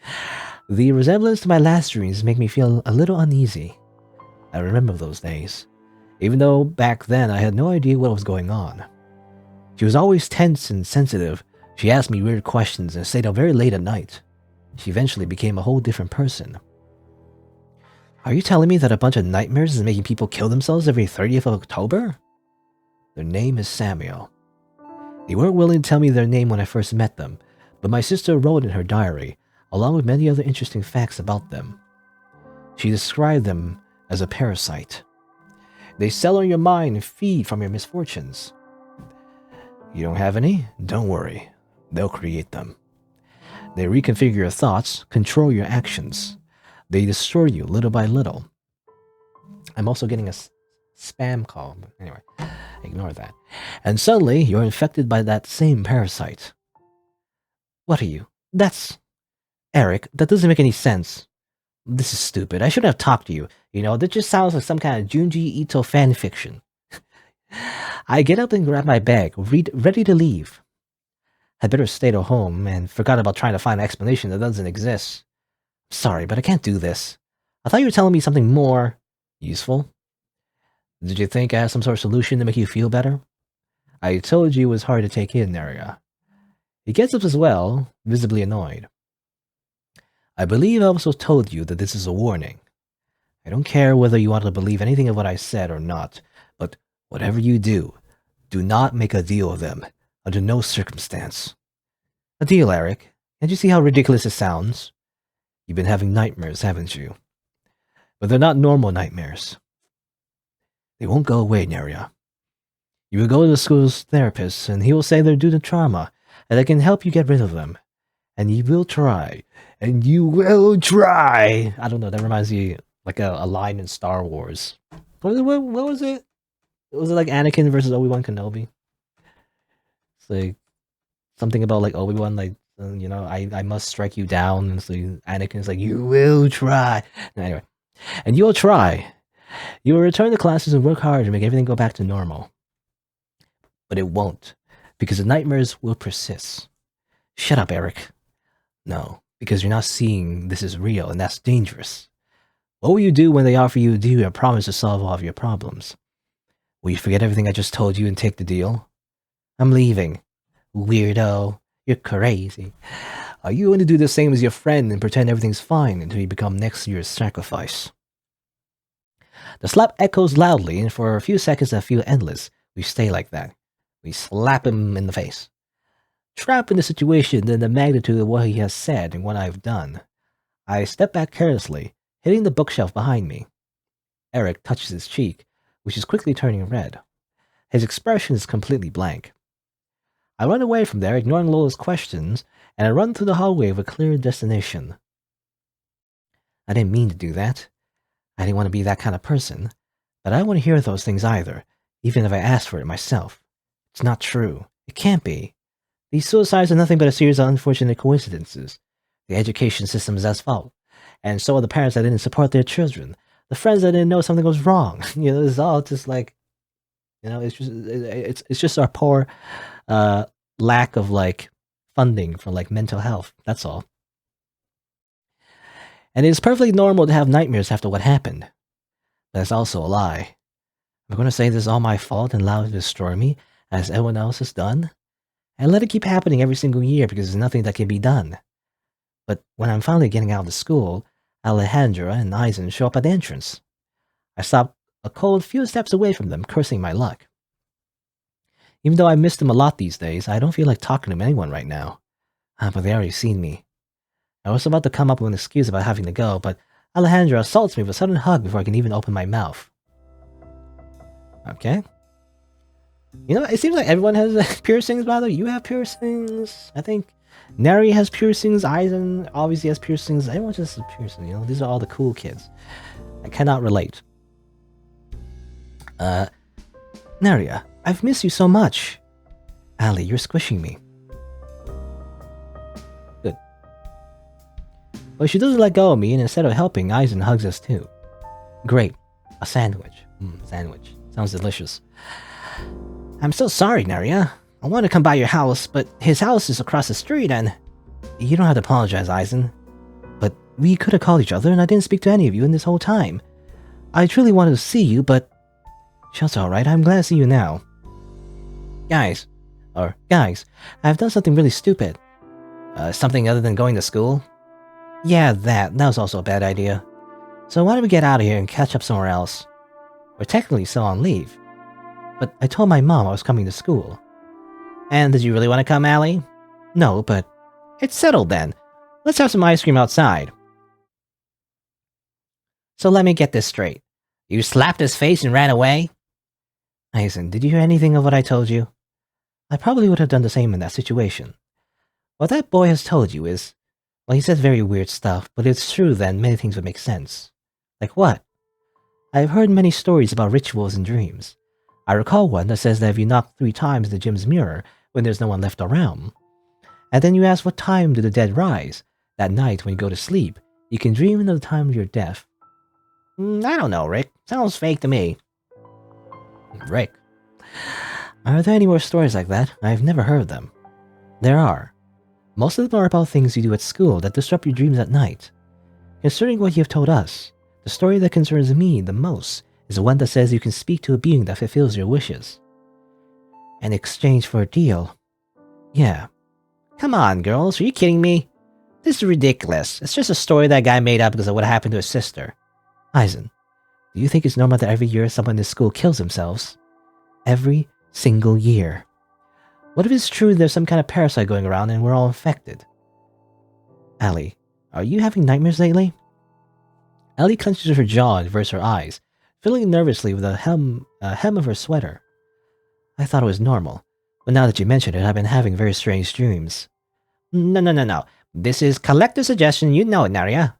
The resemblance to my last dreams make me feel a little uneasy. I remember those days. Even though back then I had no idea what was going on. She was always tense and sensitive. She asked me weird questions and stayed up very late at night. She eventually became a whole different person. Are you telling me that a bunch of nightmares is making people kill themselves every 30th of October? Their name is Samuel. They weren't willing to tell me their name when I first met them, but my sister wrote in her diary, along with many other interesting facts about them. She described them as a parasite. They sell on your mind and feed from your misfortunes. You don't have any? Don't worry. They'll create them. They reconfigure your thoughts, control your actions. They destroy you little by little. I'm also getting a spam call. But anyway, ignore that. And suddenly, you're infected by that same parasite. What are you? That's... Eric, that doesn't make any sense. This is stupid. I shouldn't have talked to you. That just sounds like some kind of Junji Ito fanfiction. I get up and grab my bag, ready to leave. I'd better stay at home and forgot about trying to find an explanation that doesn't exist. Sorry, but I can't do this. I thought you were telling me something more useful. Did you think I had some sort of solution to make you feel better? I told you it was hard to take in, Nerea. He gets up as well, visibly annoyed. I believe I also told you that this is a warning. I don't care whether you want to believe anything of what I said or not, but whatever you do, do not make a deal with them, under no circumstance. A deal, Eric? Can't you see how ridiculous it sounds? You've been having nightmares, haven't you? But they're not normal nightmares. They won't go away, Nerea. You will go to the school's therapist, and he will say they're due to trauma, and they can help you get rid of them. And you will try. And you will try. I don't know, that reminds me like a line in Star Wars. What was it? Was it like Anakin versus Obi-Wan Kenobi? It's like something about like Obi-Wan, like, I must strike you down. And so Anakin's like, you will try. Anyway, and you will try. You will return to classes and work hard to make everything go back to normal. But it won't, because the nightmares will persist. Shut up, Eric. No, because you're not seeing this is real, and that's dangerous. What will you do when they offer you a deal and promise to solve all of your problems? Will you forget everything I just told you and take the deal? I'm leaving. Weirdo. You're crazy. Are you going to do the same as your friend and pretend everything's fine until you become next year's sacrifice? The slap echoes loudly, and for a few seconds that feel endless, we stay like that. We slap him in the face. Trapped in the situation and the magnitude of what he has said and what I've done, I step back carelessly, hitting the bookshelf behind me. Eric touches his cheek, which is quickly turning red. His expression is completely blank. I run away from there, ignoring Lola's questions, and I run through the hallway with a clear destination. I didn't mean to do that. I didn't want to be that kind of person, but I don't want to hear those things either, even if I asked for it myself. It's not true. It can't be. These suicides are nothing but a series of unfortunate coincidences. The education system is at fault, and so are the parents that didn't support their children, the friends that didn't know something was wrong. It's all just like, it's just our poor lack of like funding for like mental health. That's all. And it's perfectly normal to have nightmares after what happened. But that's also a lie. I'm going to say this is all my fault and allow it to destroy me, as everyone else has done, and let it keep happening every single year because there's nothing that can be done. But when I'm finally getting out of the school, Alejandra and Eisen show up at the entrance. I stop a cold few steps away from them, cursing my luck. Even though I miss them a lot these days, I don't feel like talking to anyone right now. But they already seen me. I was about to come up with an excuse about having to go, but Alejandra assaults me with a sudden hug before I can even open my mouth. Okay. You know, it seems like everyone has piercings, by the way. You have piercings. I think Nerea has piercings. Eisen obviously has piercings. Everyone just has piercings, you know? These are all the cool kids. I cannot relate. Nerea, I've missed you so much. Ali, you're squishing me. Good. But she doesn't let go of me, and instead of helping, Eisen hugs us too. Great. A sandwich. Sandwich. Sounds delicious. I'm so sorry, Nerea. I want to come by your house, but his house is across the street and... You don't have to apologize, Eisen. But we could have called each other and I didn't speak to any of you in this whole time. I truly wanted to see you, but... That's alright, I'm glad to see you now. Guys, I've done something really stupid. Something other than going to school? Yeah, that was also a bad idea. So why don't we get out of here and catch up somewhere else? We're technically still on leave. But I told my mom I was coming to school. And did you really want to come, Allie? No, but... It's settled then. Let's have some ice cream outside. So let me get this straight. You slapped his face and ran away? Eisen, did you hear anything of what I told you? I probably would have done the same in that situation. What that boy has told you is... Well, he says very weird stuff, but if it's true then many things would make sense. Like what? I've heard many stories about rituals and dreams. I recall one that says that if you knock 3 times in the gym's mirror when there's no one left around, and then you ask what time do the dead rise, that night when you go to sleep, you can dream into the time of your death. I don't know, Rick. Sounds fake to me. Rick. Are there any more stories like that? I've never heard them. There are. Most of them are about things you do at school that disrupt your dreams at night. Considering what you have told us, the story that concerns me the most is the one that says you can speak to a being that fulfills your wishes. In exchange for a deal. Yeah. Come on, girls, are you kidding me? This is ridiculous. It's just a story that guy made up because of what happened to his sister. Eisen, do you think it's normal that every year someone in this school kills themselves? Every single year. What if it's true there's some kind of parasite going around and we're all infected? Allie, are you having nightmares lately? Allie clenches her jaw and averts her eyes, fiddling nervously with the hem of her sweater. I thought it was normal, but now that you mention it, I've been having very strange dreams. No. This is collective suggestion, you know it, Nerea.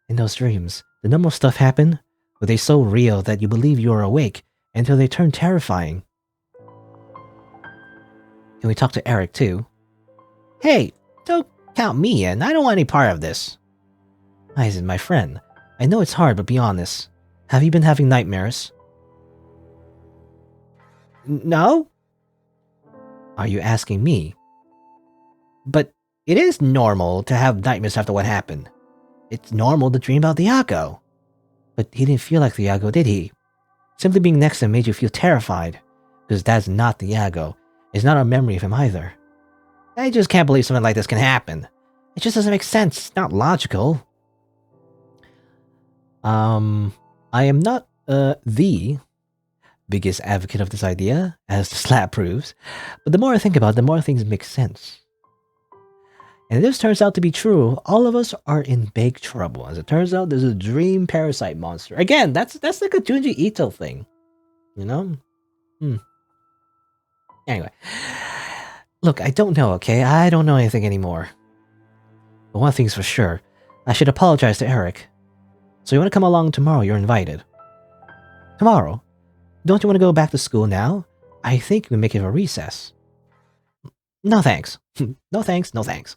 In those dreams, the normal stuff happen? Were they so real that you believe you are awake until they turn terrifying? Can we talk to Eric too? Hey, don't count me in. I don't want any part of this. Eisen, my friend, I know it's hard, but be honest. Have you been having nightmares? No? Are you asking me? But it is normal to have nightmares after what happened. It's normal to dream about Iago. But he didn't feel like Iago, did he? Simply being next to him made you feel terrified. Because that's not Iago. It's not a memory of him either. I just can't believe something like this can happen. It just doesn't make sense. It's not logical. I am not the biggest advocate of this idea, as the slap proves, but the more I think about it, the more things make sense. And if this turns out to be true, all of us are in big trouble. As it turns out, there's a dream parasite monster. Again, that's like a Junji Ito thing. You know? Anyway. Look, I don't know, okay? I don't know anything anymore. But one thing's for sure. I should apologize to Eric. So you want to come along tomorrow? You're invited. Tomorrow? Don't you want to go back to school now? I think we make it a recess. No thanks. No thanks, no thanks.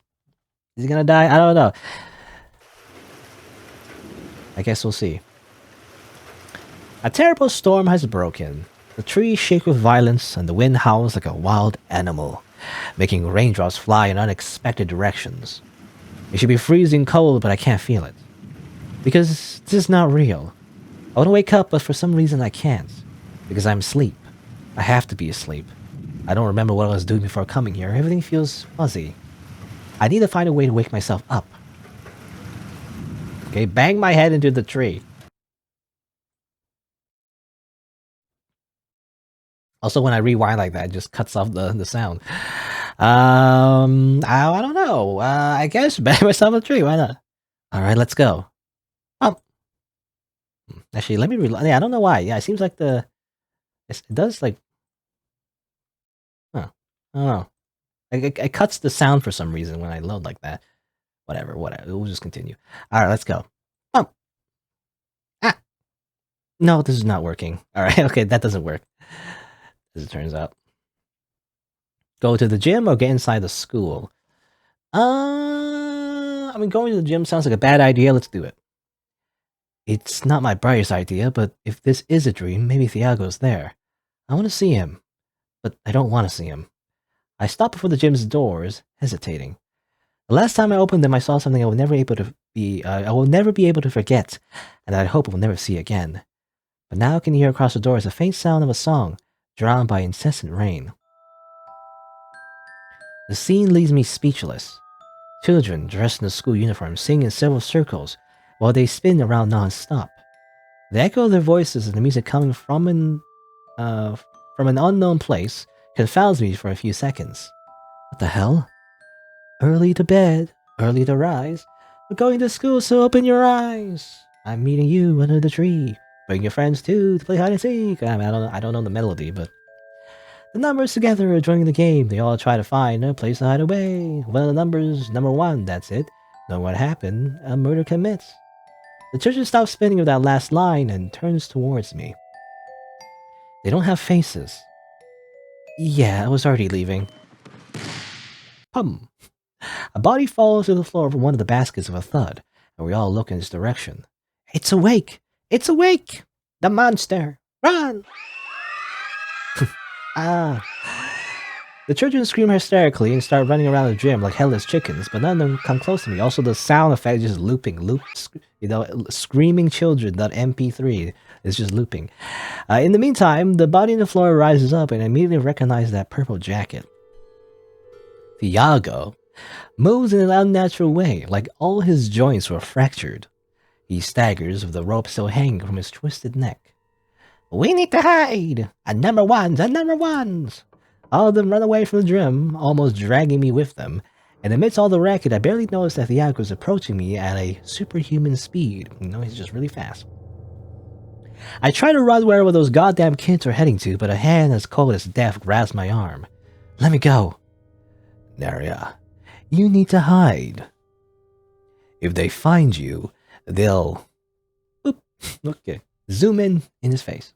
Is he gonna die? I don't know. I guess we'll see. A terrible storm has broken. The trees shake with violence and the wind howls like a wild animal, making raindrops fly in unexpected directions. It should be freezing cold, but I can't feel it. Because this is not real. I want to wake up, but for some reason I can't. Because I'm asleep. I have to be asleep. I don't remember what I was doing before coming here. Everything feels fuzzy. I need to find a way to wake myself up. Okay, bang my head into the tree. Also, when I rewind like that, it just cuts off the sound. I don't know. I guess bang myself in the tree. Why not? All right, let's go. Actually, let me reload. Yeah, I don't know why. Yeah, it seems like it does like I don't know. It cuts the sound for some reason when I load like that. Whatever. We'll just continue. All right, let's go. Oh. Ah. No, this is not working. All right, okay, that doesn't work. As it turns out. Go to the gym or get inside the school? I mean, going to the gym sounds like a bad idea. Let's do it. It's not my brightest idea, but if this is a dream, maybe Thiago's there. I want to see him, but I don't want to see him. I stop before the gym's doors, hesitating. The last time I opened them, I saw something I will never be able to forget, and I hope I will never see again. But now I can hear across the doors the faint sound of a song, drowned by incessant rain. The scene leaves me speechless. Children dressed in a school uniform sing in several circles while they spin around non-stop. The echo of their voices and the music coming from an unknown place confounds me for a few seconds. What the hell? Early to bed, early to rise. We're going to school, so open your eyes. I'm meeting you under the tree. Bring your friends too to play hide and seek. I don't know the melody, but the numbers together are joining the game. They all try to find a place to hide away. One of the numbers, number 1, that's it. Know what happened? A murder commits. The children stops spinning with that last line and turns towards me. They don't have faces. Yeah, I was already leaving. Pum! A body falls to the floor from one of the baskets with a thud, and we all look in its direction. It's awake! It's awake! The monster! Run! Ah. The children scream hysterically and start running around the gym like headless chickens, but none of them come close to me. Also, the sound effect is just looping. Screaming children, that MP3 is just looping. In the meantime, the body on the floor rises up and I immediately recognize that purple jacket. Thiago moves in an unnatural way, like all his joints were fractured. He staggers with the rope still hanging from his twisted neck. We need to hide! And number ones! All of them run away from the gym, almost dragging me with them, and amidst all the racket, I barely noticed that Thiago was approaching me at a superhuman speed. He's just really fast. I try to run wherever those goddamn kids are heading to, but a hand as cold as death grabs my arm. Let me go. Nerea, you need to hide. If they find you, they'll... Oop. Okay. Zoom in his face.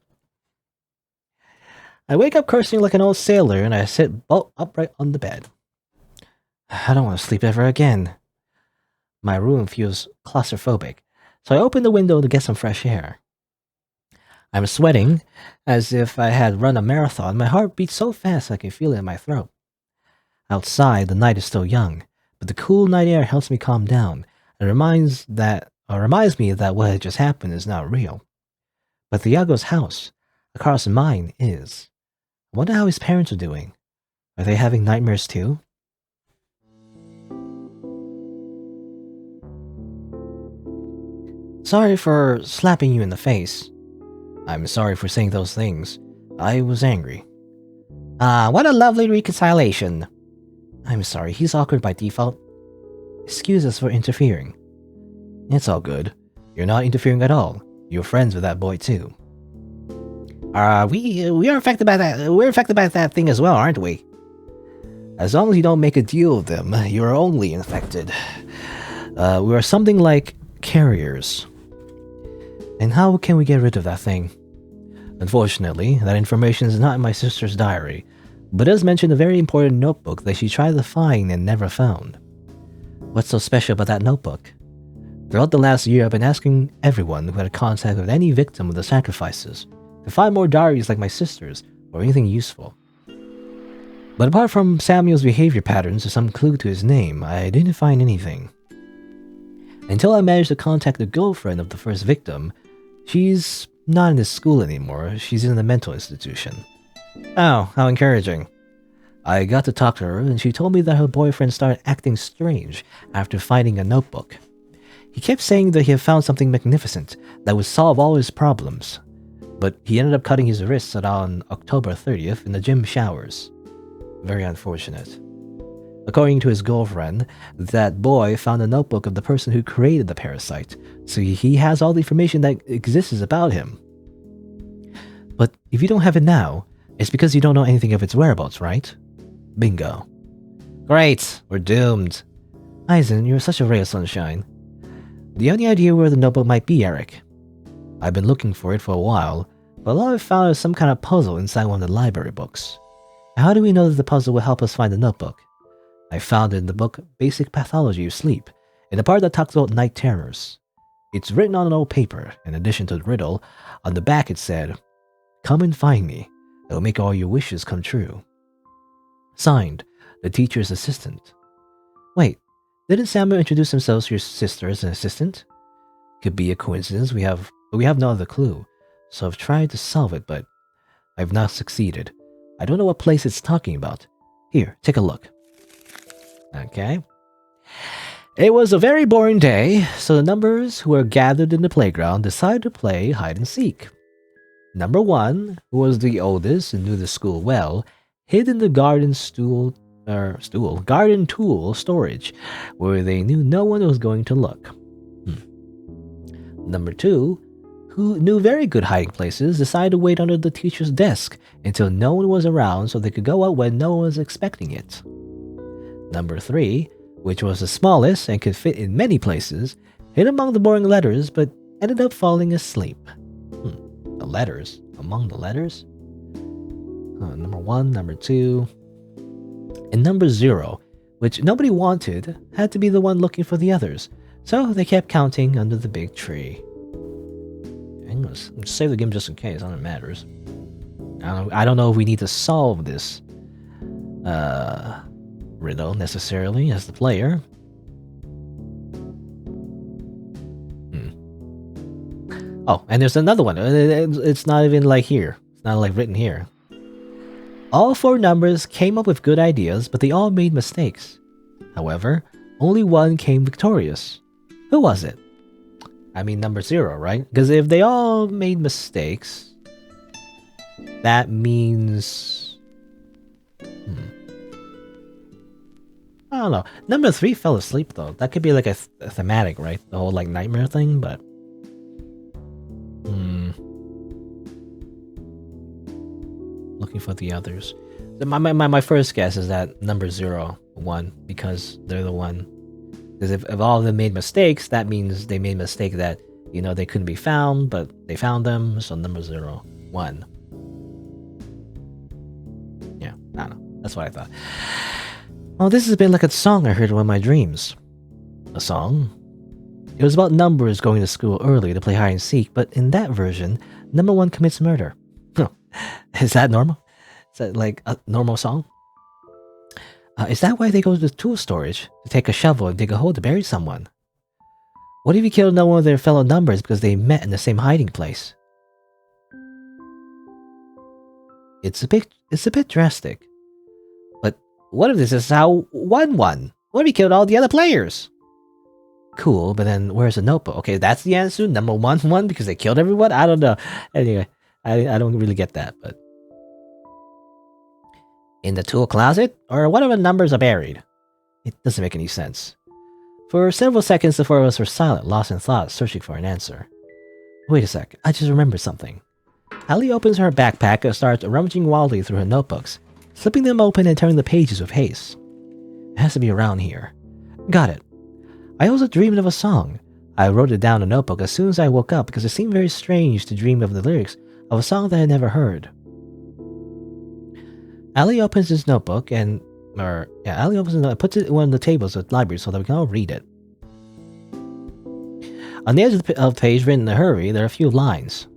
I wake up cursing like an old sailor and I sit bolt upright on the bed. I don't want to sleep ever again. My room feels claustrophobic, so I open the window to get some fresh air. I'm sweating as if I had run a marathon. My heart beats so fast I can feel it in my throat. Outside, the night is still young, but the cool night air helps me calm down and reminds me that what had just happened is not real. But Thiago's house, across mine, is. I wonder how his parents are doing. Are they having nightmares too? Sorry for slapping you in the face. I'm sorry for saying those things. I was angry. What a lovely reconciliation. I'm sorry, he's awkward by default. Excuse us for interfering. It's all good. You're not interfering at all. You're friends with that boy too. We are affected by that. We're affected by that thing as well, aren't we? As long as you don't make a deal with them, you're only infected. We are something like carriers. And how can we get rid of that thing? Unfortunately, that information is not in my sister's diary, but does mention a very important notebook that she tried to find and never found. What's so special about that notebook? Throughout the last year, I've been asking everyone who had contact with any victim of the sacrifices to find more diaries like my sister's or anything useful. But apart from Samuel's behavior patterns or some clue to his name, I didn't find anything. Until I managed to contact the girlfriend of the first victim. She's not in this school anymore, she's in a mental institution. Oh, how encouraging. I got to talk to her and she told me that her boyfriend started acting strange after finding a notebook. He kept saying that he had found something magnificent that would solve all his problems, but he ended up cutting his wrists on October 30th in the gym showers. Very unfortunate. According to his girlfriend, that boy found a notebook of the person who created the parasite, so he has all the information that exists about him. But if you don't have it now, it's because you don't know anything of its whereabouts, right? Bingo. Great! We're doomed. Eisen, you're such a ray of sunshine. Do you have any idea where the notebook might be, Eric? I've been looking for it for a while, but all I've found is some kind of puzzle inside one of the library books. How do we know that the puzzle will help us find the notebook? I found it in the book Basic Pathology of Sleep, in the part that talks about night terrors. It's written on an old paper. In addition to the riddle, on the back it said, "Come and find me. It'll make all your wishes come true." Signed, the teacher's assistant. Wait, didn't Samuel introduce himself to your sister as an assistant? Could be a coincidence, we have no other clue. So I've tried to solve it, but I've not succeeded. I don't know what place it's talking about. Here, take a look. Okay. It was a very boring day, so the numbers who were gathered in the playground decided to play hide and seek. Number 1, who was the oldest and knew the school well, hid in the garden tool storage, where they knew no one was going to look. Number 2, who knew very good hiding places, decided to wait under the teacher's desk until no one was around so they could go out when no one was expecting it. Number 3, which was the smallest and could fit in many places, hid among the boring letters but ended up falling asleep. The letters? Among the letters? Number 1, number 2, and number 0, which nobody wanted, had to be the one looking for the others, so they kept counting under the big tree. I'm gonna save the game just in case, it matters. I don't know if we need to solve this riddle necessarily as the player. Oh, and there's another one. It's not even like here. It's not like written here. All 4 numbers came up with good ideas, but they all made mistakes. However, only one came victorious. Who was it? I mean number 0, right? Because if they all made mistakes, that means... I don't know. Number 3 fell asleep though. That could be like a thematic, right? The whole like nightmare thing, but... Looking for the others. My first guess is that number 0 won because they're the one. Because if all of them made mistakes, that means they made a mistake that, you know, they couldn't be found, but they found them, so number 0 won. Yeah, I don't know. That's what I thought. Well, this is a bit like a song I heard in one of my dreams. A song? It was about numbers going to school early to play hide and seek, but in that version, number 1 commits murder. Is that normal? Is that like a normal song? Is that why they go to the tool storage to take a shovel and dig a hole to bury someone? What if you killed one of their fellow numbers because they met in the same hiding place? It's a bit drastic. But what if this is how 1 won? What if he killed all the other players? Cool, but then where's the notebook? Okay, that's the answer. Number 1 won because they killed everyone? I don't know. Anyway, I don't really get that, but... In the tool closet? Or whatever numbers are buried? It doesn't make any sense. For several seconds, the 4 of us were silent, lost in thought, searching for an answer. Wait a sec, I just remembered something. Allie opens her backpack and starts rummaging wildly through her notebooks, slipping them open and turning the pages with haste. It has to be around here. Got it. I also dreamed of a song. I wrote it down in a notebook as soon as I woke up because it seemed very strange to dream of the lyrics of a song that I had never heard. Allie opens his notebook and... Allie opens it and puts it in one of the tables at the library so that we can all read it. On the edge of the page, written in a hurry, there are a few lines.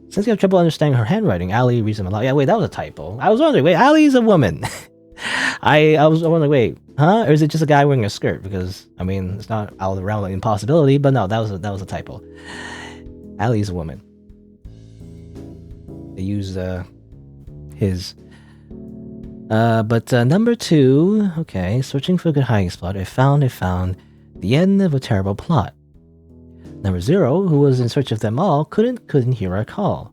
Since you have trouble understanding her handwriting, Allie reads them aloud. Yeah, wait, that was a typo. I was wondering, wait, Allie's a woman. I was wondering, wait, huh? Or is it just a guy wearing a skirt? Because, I mean, it's not out around an impossibility, but no, that was a typo. Allie's a woman. They use his... But number 2, okay, searching for a good hiding spot, I found the end of a terrible plot. Number 0, who was in search of them all, couldn't hear our call.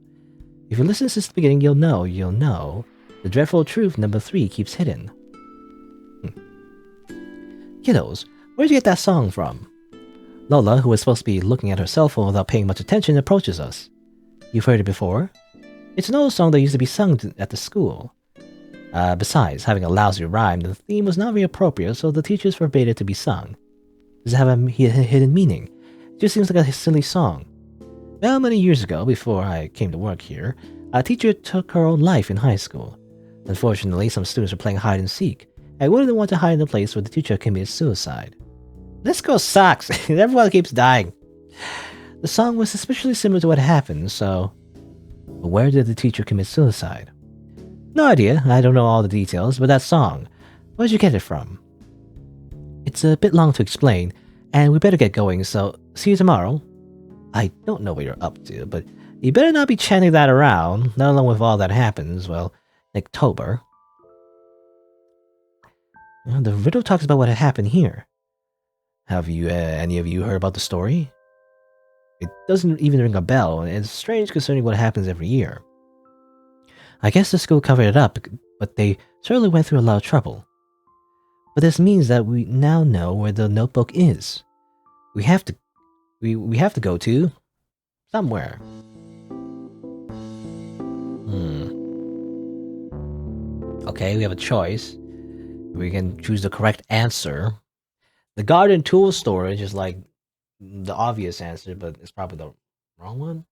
If you listen since the beginning, you'll know. The dreadful truth number 3 keeps hidden. Kiddos, where'd you get that song from? Lola, who was supposed to be looking at her cell phone without paying much attention, approaches us. You've heard it before? It's an old song that used to be sung at the school. Besides, having a lousy rhyme, the theme was not very appropriate, so the teachers forbade it to be sung. Does it have a hidden meaning? It just seems like a silly song. Well, many years ago, before I came to work here, a teacher took her own life in high school. Unfortunately, some students were playing hide and seek. I wouldn't want to hide in a place where the teacher committed suicide. This girl sucks. Everyone keeps dying. The song was especially similar to what happened, so... But where did the teacher commit suicide? No idea. I don't know all the details, but that song, where'd you get it from? It's a bit long to explain, and we better get going, so see you tomorrow. I don't know what you're up to, but you better not be chanting that around, not along with all that happens, well, in October. The riddle talks about what had happened here. Have you, any of you heard about the story? It doesn't even ring a bell, and it's strange concerning what happens every year. I guess the school covered it up, but they certainly went through a lot of trouble. But this means that we now know where the notebook is. We have to go to somewhere. Okay, we have a choice. We can choose the correct answer. The garden tool storage is like the obvious answer, but it's probably the wrong one.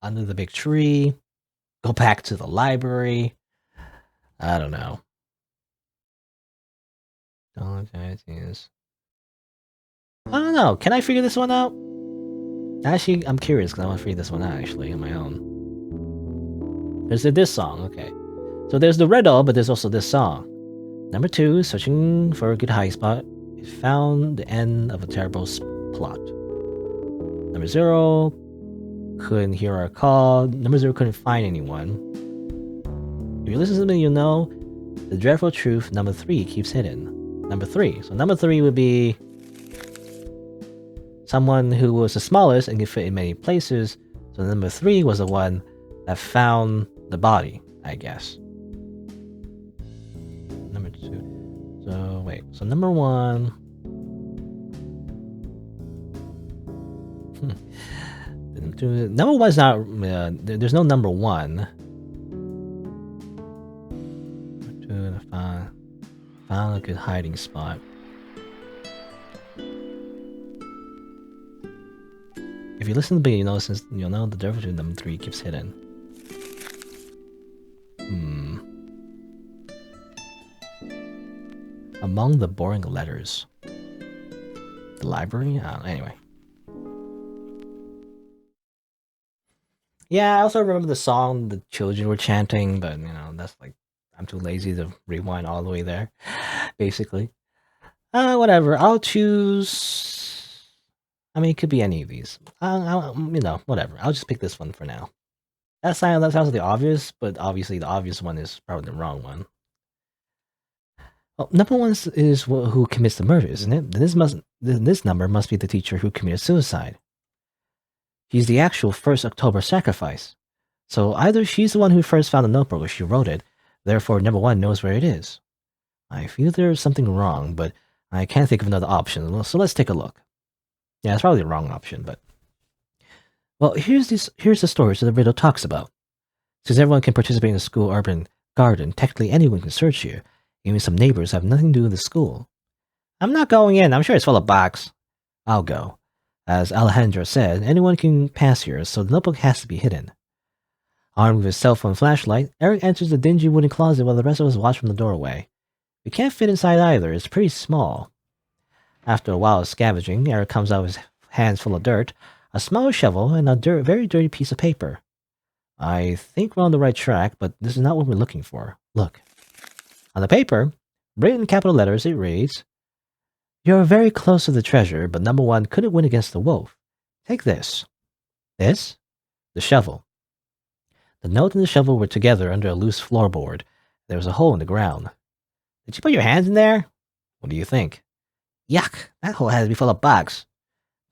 Under the big tree. Go back to the library. I don't know. I don't know. Can I figure this one out? Actually, I'm curious because I want to figure this one out actually on my own. There's this song, okay. So there's the riddle, but there's also this song. Number 2, searching for a good hiding spot. It found the end of a terrible plot. Number 0, couldn't hear our call. Number 0, couldn't find anyone. If you listen to me, you'll know the dreadful truth. Number 3 keeps hidden. Number 3. So number 3 would be someone who was the smallest and could fit in many places. So number 3 was the one that found the body, I guess. Number 2. So wait. So number 1. Number 1 is not. There's no number 1. Found a good hiding spot. If you listen to the beginning, you'll know the difference between number 3 keeps hidden. Among the boring letters. The library? Anyway. Yeah, I also remember the song the children were chanting, but that's like, I'm too lazy to rewind all the way there, basically. Whatever. I'll choose... I mean, it could be any of these. Whatever. I'll just pick this one for now. That sounds like the obvious, but obviously the obvious one is probably the wrong one. Well, number 1 is who commits the murder, isn't it? This number must be the teacher who committed suicide. He's the actual first October sacrifice. So either she's the one who first found the notebook or she wrote it, therefore number 1 knows where it is. I feel there's something wrong, but I can't think of another option, so let's take a look. Yeah, it's probably the wrong option, but... Well, here's the stories that the riddle talks about. Since everyone can participate in the school urban garden, technically anyone can search here. Even some neighbors have nothing to do with the school. I'm not going in, I'm sure it's full of bugs. I'll go. As Alejandra said, anyone can pass here, so the notebook has to be hidden. Armed with his cell phone flashlight, Eric enters the dingy wooden closet while the rest of us watch from the doorway. We can't fit inside either, it's pretty small. After a while of scavenging, Eric comes out with his hands full of dirt, a small shovel, and a very dirty piece of paper. I think we're on the right track, but this is not what we're looking for. Look. On the paper, written in capital letters, it reads, "You're very close to the treasure, but number 1 couldn't win against the wolf. Take this." This? The shovel. The note and the shovel were together under a loose floorboard. There was a hole in the ground. Did you put your hands in there? What do you think? Yuck! That hole has to be full of bugs.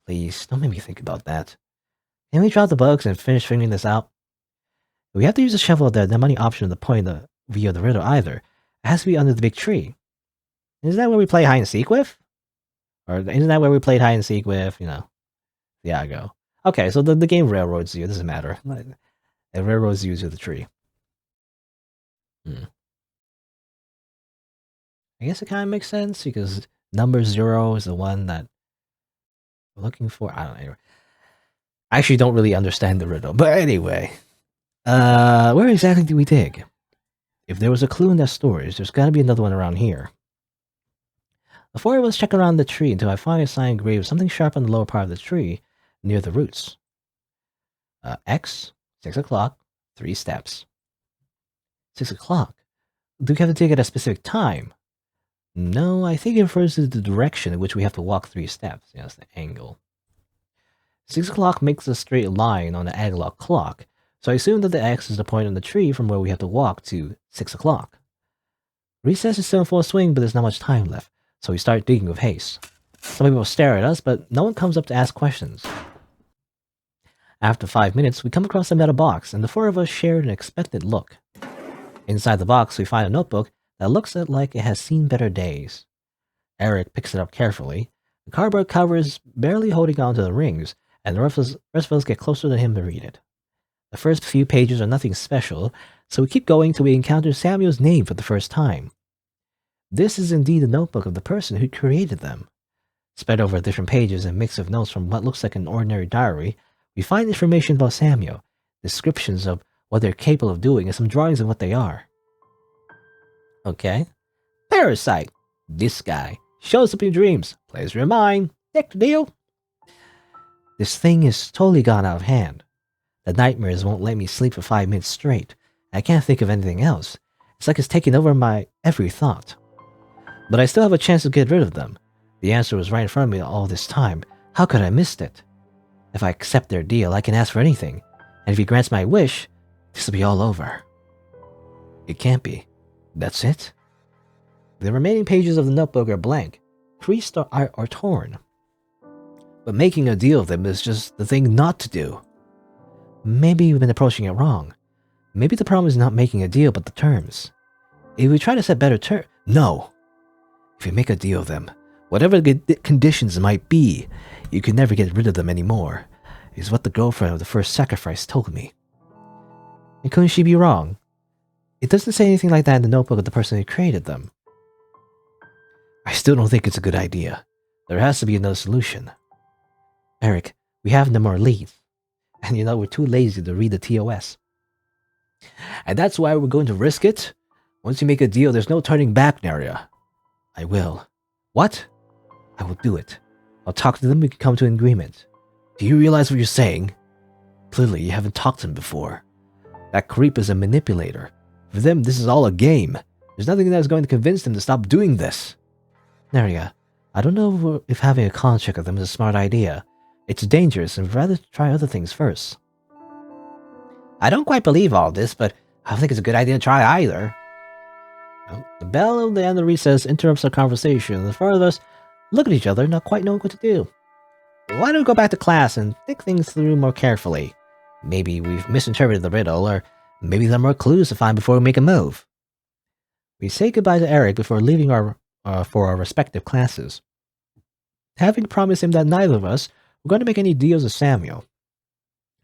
Please, don't make me think about that. Can we drop the bugs and finish figuring this out? We have to use the shovel. There's not many options at the point of the view of the riddle either. It has to be under the big tree. Isn't that where we play hide and seek with? Or isn't that where we played hide and seek with, Iago? Okay, so the game railroads you. It doesn't matter. It railroads you to the tree. Hmm. I guess it kind of makes sense because number 0 is the one that we're looking for. I don't know. Anyway. I actually don't really understand the riddle, but anyway. Where exactly do we dig? If there was a clue in that storage, there's gotta be another one around here. The four of us check around the tree until I find a sign engraved with something sharp on the lower part of the tree, near the roots. X, 6 o'clock, 3 steps. 6 o'clock? Do we have to dig at a specific time? No, I think it refers to the direction in which we have to walk 3 steps. Yeah, that's the angle. 6 o'clock makes a straight line on the analog clock, so I assume that the X is the point on the tree from where we have to walk to 6 o'clock. Recess is still in full swing, but there's not much time left, so we start digging with haste. Some people stare at us, but no one comes up to ask questions. After 5 minutes, we come across a metal box, and the four of us share an expectant look. Inside the box, we find a notebook that looks like it has seen better days. Eric picks it up carefully. The cardboard cover is barely holding on to the rings, and the rest of us get closer to him to read it. The first few pages are nothing special, so we keep going till we encounter Samuel's name for the first time. This is indeed the notebook of the person who created them. Spread over different pages and mix of notes from what looks like an ordinary diary, we find information about Samuel, descriptions of what they're capable of doing, and some drawings of what they are. Okay. Parasite. This guy. Shows up in dreams. Plays your mind. Next deal. This thing is totally gone out of hand. The nightmares won't let me sleep for 5 minutes straight. I can't think of anything else. It's like it's taking over my every thought. But I still have a chance to get rid of them. The answer was right in front of me all this time. How could I miss it? If I accept their deal, I can ask for anything. And if he grants my wish, this will be all over. It can't be. That's it? The remaining pages of the notebook are blank, creased or torn. But making a deal with them is just the thing not to do. Maybe we've been approaching it wrong. Maybe the problem is not making a deal, but the terms. If we try to set better terms... No! If you make a deal with them, whatever the conditions might be, you can never get rid of them anymore, is what the girlfriend of the first sacrifice told me. And couldn't she be wrong? It doesn't say anything like that in the notebook of the person who created them. I still don't think it's a good idea. There has to be another solution. Eric, we have no more leads. And we're too lazy to read the TOS. And that's why we're going to risk it? Once you make a deal, there's no turning back, Nerea. I will. What? I will do it. I'll talk to them, we can come to an agreement. Do you realize what you're saying? Clearly, you haven't talked to him before. That creep is a manipulator. For them, this is all a game. There's nothing that's going to convince them to stop doing this. Nerea, I don't know if having a contract with them is a smart idea. It's dangerous, and we'd rather try other things first. I don't quite believe all this, but I don't think it's a good idea to try either. Well, the bell at the end of the recess interrupts our conversation, and the four of us look at each other, not quite knowing what to do. Why don't we go back to class and think things through more carefully? Maybe we've misinterpreted the riddle, or maybe there are more clues to find before we make a move. We say goodbye to Eric before leaving for our respective classes. Having promised him that neither of us were going to make any deals with Samuel.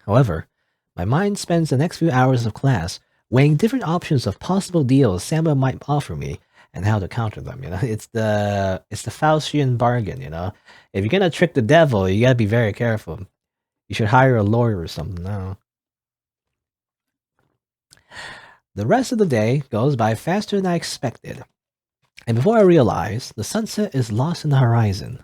However, my mind spends the next few hours of class weighing different options of possible deals Samuel might offer me and how to counter them. It's the Faustian bargain. If you're gonna trick the devil, you gotta be very careful. You should hire a lawyer or something. No. The rest of the day goes by faster than I expected, and before I realize, the sunset is lost in the horizon.